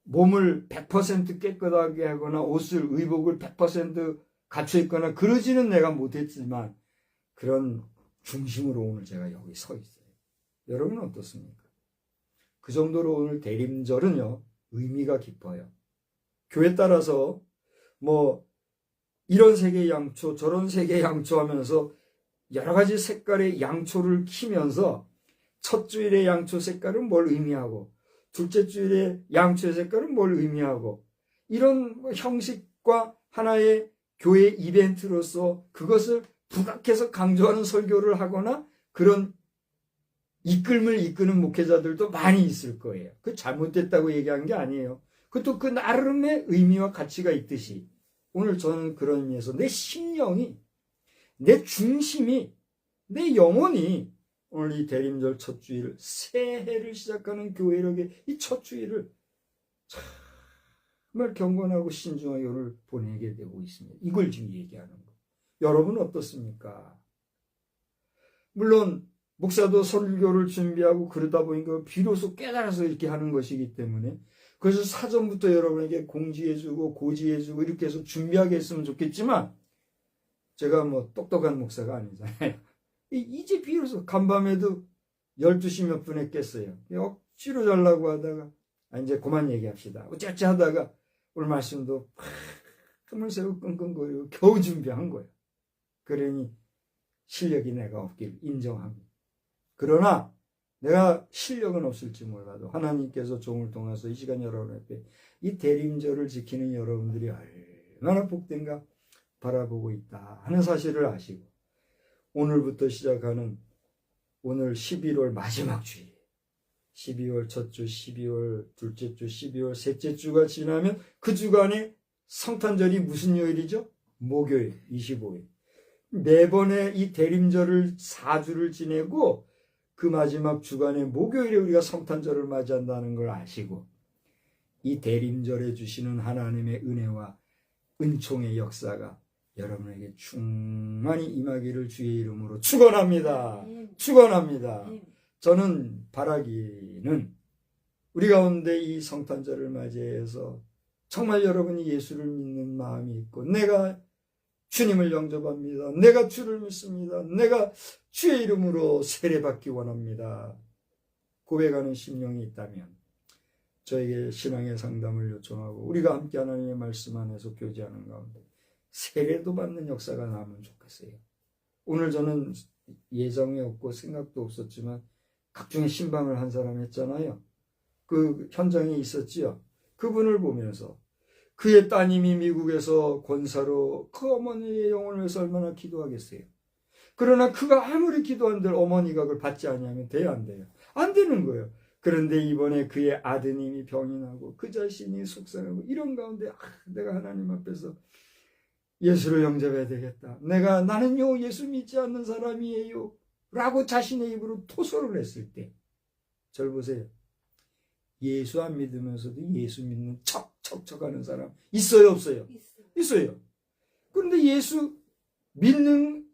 Speaker 1: 몸을 100% 깨끗하게 하거나 의복을 100% 갖춰 입거나 그러지는 내가 못했지만 그런 중심으로 오늘 제가 여기 서 있어요. 여러분은 어떻습니까? 그 정도로 오늘 대림절은요, 의미가 깊어요. 교회 따라서 뭐 이런 색의 양초, 저런 색의 양초 하면서 여러 가지 색깔의 양초를 키면서 첫 주일의 양초 색깔은 뭘 의미하고 둘째 주일의 양초의 색깔은 뭘 의미하고 이런 형식과 하나의 교회 이벤트로서 그것을 부각해서 강조하는 설교를 하거나 그런 이끌음을 이끄는 목회자들도 많이 있을 거예요. 그 잘못됐다고 얘기한 게 아니에요. 그것도 그 나름의 의미와 가치가 있듯이 오늘 저는 그런 의미에서 내 심령이, 내 중심이, 내 영혼이 오늘 이 대림절 첫 주일, 새해를 시작하는 교회력의 이 첫 주일을 정말 경건하고 신중하게 오늘 보내게 되고 있습니다. 이걸 지금 얘기하는 거. 여러분 어떻습니까? 물론 목사도 설교를 준비하고 그러다 보니까 비로소 깨달아서 이렇게 하는 것이기 때문에 그래서 사전부터 여러분에게 공지해주고 고지해주고 이렇게 해서 준비하게 했으면 좋겠지만 제가 뭐 똑똑한 목사가 아니잖아요. 이제 비로소 간밤에도 12시 몇 분에 깼어요. 억지로 자려고 하다가 이제 그만 얘기합시다. 어쩌지 하다가 오늘 말씀도 틈을 새고 끙끙거리고 겨우 준비한 거예요. 그러니 실력이 내가 없길 인정합니다. 그러나 내가 실력은 없을지 몰라도 하나님께서 종을 통해서 이 시간 여러분 앞에 이 대림절을 지키는 여러분들이 얼마나 복된가 바라보고 있다 하는 사실을 아시고 오늘부터 시작하는 오늘 11월 마지막 주일 12월 첫 주, 12월 둘째 주, 12월 셋째 주가 지나면 그 주간에 성탄절이 무슨 요일이죠? 목요일 25일. 매번의 이 대림절을 4주를 지내고 그 마지막 주간의 목요일에 우리가 성탄절을 맞이한다는 걸 아시고 이 대림절에 주시는 하나님의 은혜와 은총의 역사가 여러분에게 충만히 임하기를 주의 이름으로 축원합니다. 축원합니다. 저는 바라기는 우리 가운데 이 성탄절을 맞이해서 정말 여러분이 예수를 믿는 마음이 있고 내가 주님을 영접합니다. 내가 주를 믿습니다. 내가 주의 이름으로 세례받기 원합니다. 고백하는 심령이 있다면 저에게 신앙의 상담을 요청하고 우리가 함께 하나님의 말씀 안에서 교제하는 가운데 세례도 받는 역사가 나면 좋겠어요. 오늘 저는 예정이 없고 생각도 없었지만 각종의 신방을 한 사람 했잖아요. 그 현장에 있었지요. 그분을 보면서 그의 따님이 미국에서 권사로 그 어머니의 영혼을 위해서 얼마나 기도하겠어요. 그러나 그가 아무리 기도한들 어머니가 그걸 받지 않으면 돼요, 안 돼요? 안 되는 거예요. 그런데 이번에 그의 아드님이 병이 나고 그 자신이 속상하고 이런 가운데 내가 하나님 앞에서 예수를 영접해야 되겠다. 나는요 예수 믿지 않는 사람이에요 라고 자신의 입으로 토설을 했을 때 절 보세요. 예수 안 믿으면서도 예수 믿는 척하는 사람 있어요, 없어요? 있어요. 그런데 예수 믿는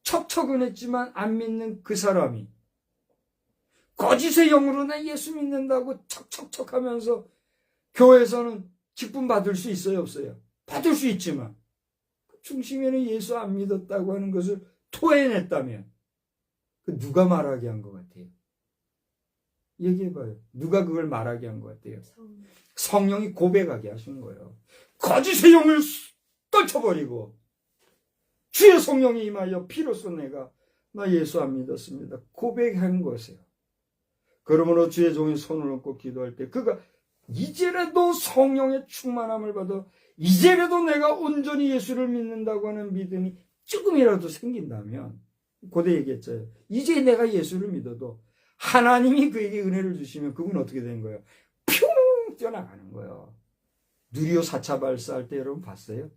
Speaker 1: 척은 했지만 안 믿는 그 사람이 거짓의 영으로 나 예수 믿는다고 척하면서 교회에서는 직분 받을 수 있어요, 없어요? 받을 수 있지만 그 중심에는 예수 안 믿었다고 하는 것을 토해냈다면 그 누가 말하게 한 것 같아요? 얘기해봐요. 누가 그걸 말하게 한 것 같아요? 성령이 고백하게 하신 거예요. 거짓의 영을 떨쳐버리고 주의 성령이 임하여 비로소 나 예수 안 믿었습니다. 고백한 것이에요. 그러므로 주의 종이 손을 얹고 기도할 때 그가 이제라도 성령의 충만함을 받아 이제라도 내가 온전히 예수를 믿는다고 하는 믿음이 조금이라도 생긴다면 고대 얘기했죠. 이제 내가 예수를 믿어도 하나님이 그에게 은혜를 주시면 그분 어떻게 되는 거예요? 뿅 뛰어나가는 거예요. 누리호 4차 발사할 때 여러분 봤어요?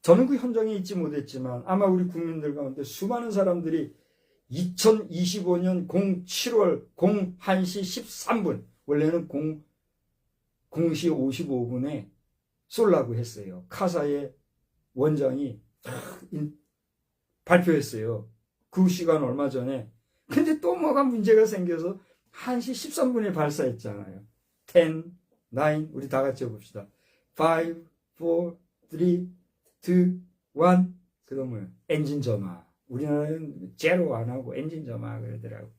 Speaker 1: 저는 그 현장에 있지 못했지만 아마 우리 국민들 가운데 수많은 사람들이 2025년 07월 01시 13분 원래는 0시 55분에 쏠라고 했어요. 카사의 원장이 발표했어요. 그 시간 얼마 전에. 근데 또 뭐가 문제가 생겨서 1시 13분에 발사했잖아요. 10, 9, 우리 다 같이 해봅시다. 5, 4, 3, 2, 1. 그러면 엔진 점화. 우리나라는 제로 안 하고 엔진 점화 그러더라고.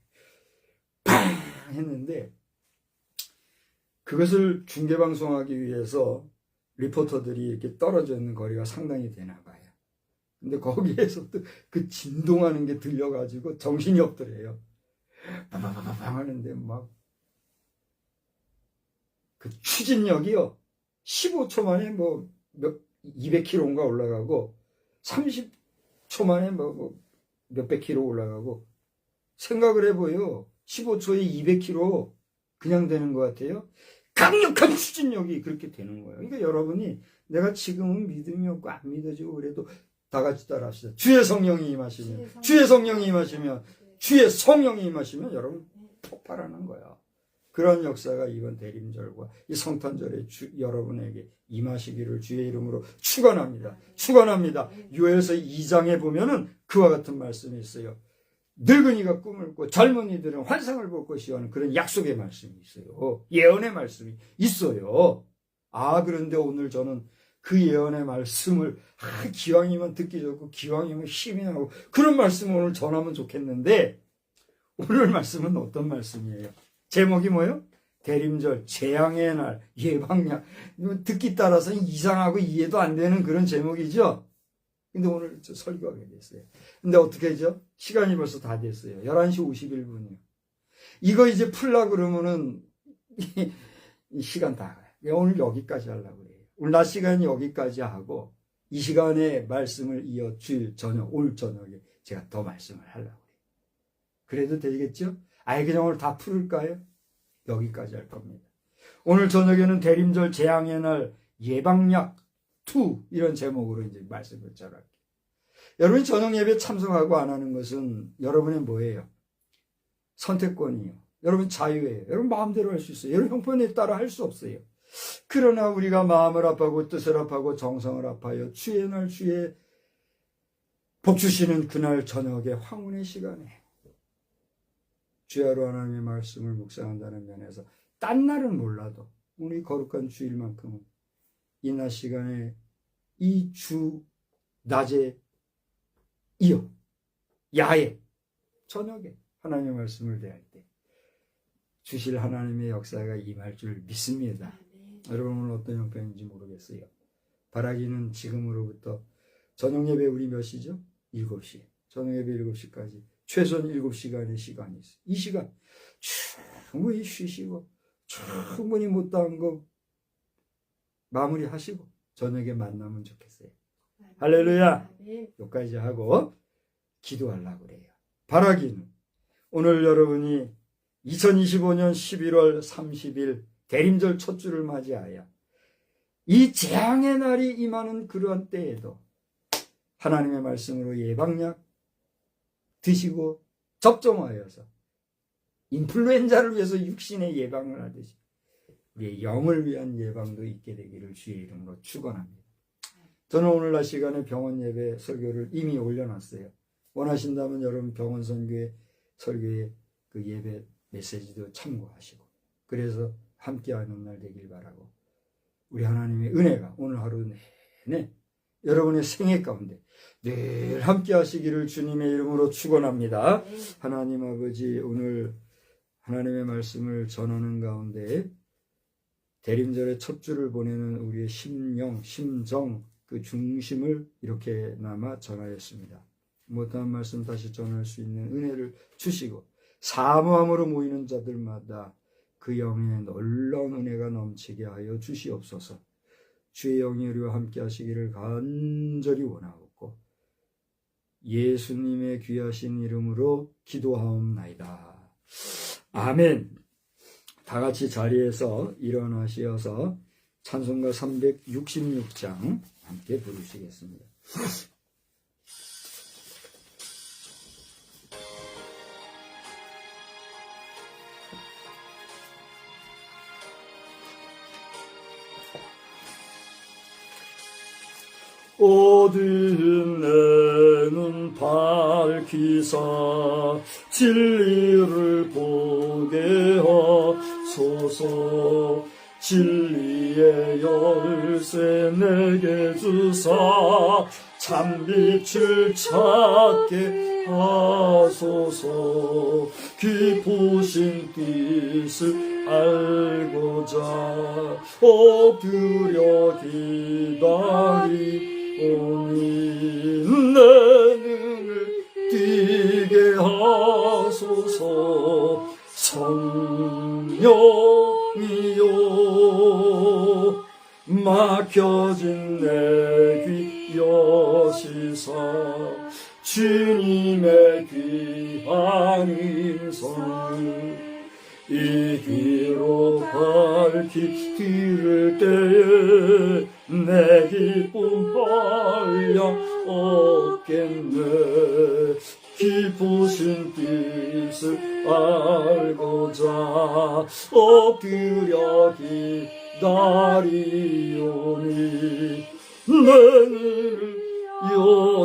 Speaker 1: 팡! 했는데 그것을 중계방송하기 위해서 리포터들이 이렇게 떨어져 있는 거리가 상당히 되나 봐요. 근데 거기에서도 그 진동하는 게 들려가지고 정신이 없더래요. 빠바바방 하는데 막 그 추진력이요. 15초 만에 뭐 200km인가 올라가고 30초 만에 뭐 몇백 킬로 올라가고 생각을 해보요. 15초에 200km 그냥 되는 것 같아요. 강력한 추진력이 그렇게 되는 거예요. 그러니까 여러분이 내가 지금은 믿음이 없고 안 믿어지고 그래도 다 같이 따라합시다. 주의 성령이 임하시면, 주의 성령이 임하시면, 주의 성령이 임하시면 여러분 폭발하는 거예요. 그런 역사가 이번 대림절과 이 성탄절에 여러분에게 임하시기를 주의 이름으로 축원합니다. 축원합니다. 요엘서 2장에 보면은 그와 같은 말씀이 있어요. 늙은이가 꿈을 꿔 젊은이들은 환상을 볼 것이요 하는 그런 약속의 말씀이 있어요. 예언의 말씀이 있어요. 그런데 오늘 저는 그 예언의 말씀을 기왕이면 듣기 좋고 기왕이면 힘이 나고 그런 말씀을 오늘 전하면 좋겠는데 오늘 말씀은 어떤 말씀이에요? 제목이 뭐예요? 대림절, 재앙의 날, 예방약. 듣기 따라서는 이상하고 이해도 안 되는 그런 제목이죠? 근데 오늘 설교하게 됐어요. 근데 어떻게 하죠? 시간이 벌써 다 됐어요. 11시 51분이요. 이거 이제 풀려고 그러면은 이 시간 다 가요. 오늘 여기까지 하려고 그래요. 오늘 낮 시간이 여기까지 하고 이 시간에 말씀을 이어 주일 저녁, 오늘 저녁에 제가 더 말씀을 하려고 그래요. 그래도 되겠죠? 그냥 오늘 다 풀을까요? 여기까지 할 겁니다. 오늘 저녁에는 대림절 재앙의 날 예방약 2 이런 제목으로 이제 말씀을 전할게요. 여러분이 저녁 예배 참석하고 안 하는 것은 여러분의 뭐예요? 선택권이에요. 여러분 자유예요. 여러분 마음대로 할 수 있어요. 여러분 형편에 따라 할 수 없어요. 그러나 우리가 마음을 아파하고 뜻을 아파하고 정성을 아파하여 주의 날 주의 복 주시는 그날 저녁에 황혼의 시간에 주야로 하나님의 말씀을 묵상한다는 면에서 딴 날은 몰라도 오늘 거룩한 주일만큼은 이 낮 시간에 이 주 낮에 이어 야에 저녁에 하나님의 말씀을 대할 때 주실 하나님의 역사가 임할 줄 믿습니다. 여러분 오늘 어떤 형편인지 모르겠어요. 바라기는 지금으로부터 저녁 예배 우리 몇 시죠? 7시. 저녁 예배 7시까지 최소한 7시간의 시간이 있어요. 이 시간 충분히 쉬시고 충분히 못다한 거 마무리하시고 저녁에 만나면 좋겠어요. 할렐루야. 여기까지 하고 기도하려고 그래요. 바라기는 오늘 여러분이 2025년 11월 30일 대림절 첫 주를 맞이하여 이 재앙의 날이 임하는 그러한 때에도 하나님의 말씀으로 예방약 드시고 접종하여서 인플루엔자를 위해서 육신의 예방을 하듯이 우리의 영을 위한 예방도 있게 되기를 주의 이름으로 축원합니다. 저는 오늘날 시간에 병원 예배 설교를 이미 올려놨어요. 원하신다면 여러분 병원 설교의 그 예배 메시지도 참고하시고 그래서 함께하는 날 되길 바라고 우리 하나님의 은혜가 오늘 하루 내내 여러분의 생애 가운데 늘 함께 하시기를 주님의 이름으로 축원합니다. 하나님 아버지 오늘 하나님의 말씀을 전하는 가운데 대림절의 첫 주를 보내는 우리의 심령, 심정 그 중심을 이렇게나마 전하였습니다. 못한 말씀 다시 전할 수 있는 은혜를 주시고 사모함으로 모이는 자들마다 그 영의 놀라운 은혜가 넘치게 하여 주시옵소서. 주의 영이 우리와 함께 하시기를 간절히 원하옵고 예수님의 귀하신 이름으로 기도하옵나이다. 아멘. 다 같이 자리에서 일어나시어서 찬송가 366장 함께 부르시겠습니다. 어두운 내 눈 밝히사 진리를 보게 하소서. 진리의 열쇠 내게 주사 참빛을 찾게 하소서. 깊으신 뜻을 알고자 엎드려 기다리오니 내 눈을 뜨게 하소서. 성령이여 막혀진 내 귀 여시사 주님의 귀한 음성을 이 귀로 밝히 들을 때에 내 기쁨 한량 없겠네. 깊으신 뜻을 알고자 엎드려 기다리오니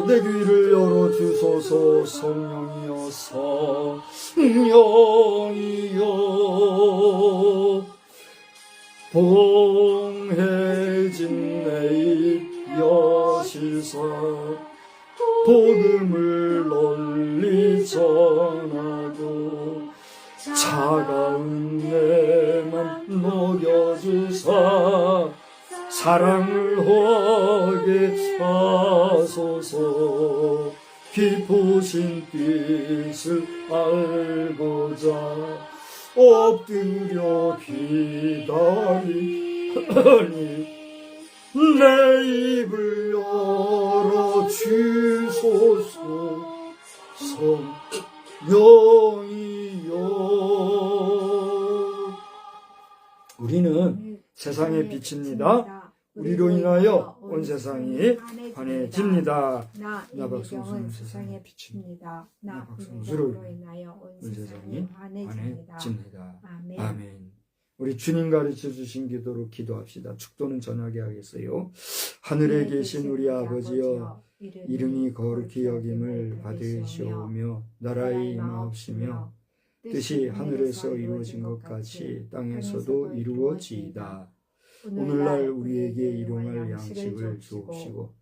Speaker 1: 내 귀를 열어주소서. 성령이여 성령이여 봉해진 내 입 여시사 복음을 널리 전하고 차가운 내 맘 녹여주사 사랑을 하게 하소서. 깊으신 뜻을 알고자 엎드려 기다리니 내 입을 열어주소서. 성령이여 우리는 세상의 빛입니다. 우리로 인하여 온 세상이 환해집니다.
Speaker 2: 나 박성수는 세상의 빛입니다. 나 박성수로 인하여 온 세상이 환해집니다.
Speaker 1: 아멘. 우리 주님 가르쳐 주신 기도로 기도합시다. 축도는 저녁에 하겠어요. 하늘에 계신 우리 아버지여, 이름이 거룩히 여김을 받으시오며 나라의 임하옵시며 뜻이 하늘에서 이루어진 것 같이 땅에서도 이루어지이다. 오늘날 우리에게 일용할 양식을 주옵시고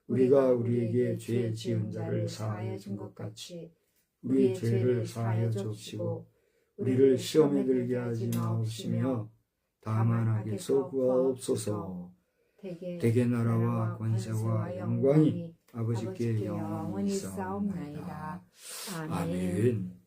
Speaker 1: 우리가 우리에게 죄 지은 자를 사하여 준 것 같이 우리의 죄를 사하여 주옵시고 우리를 시험에 들게 하지 마옵시며 다만 악에서 구하옵소서. 대개 나라와 권세와 영광이 아버지께 영원히 있사옵나이다. 아멘.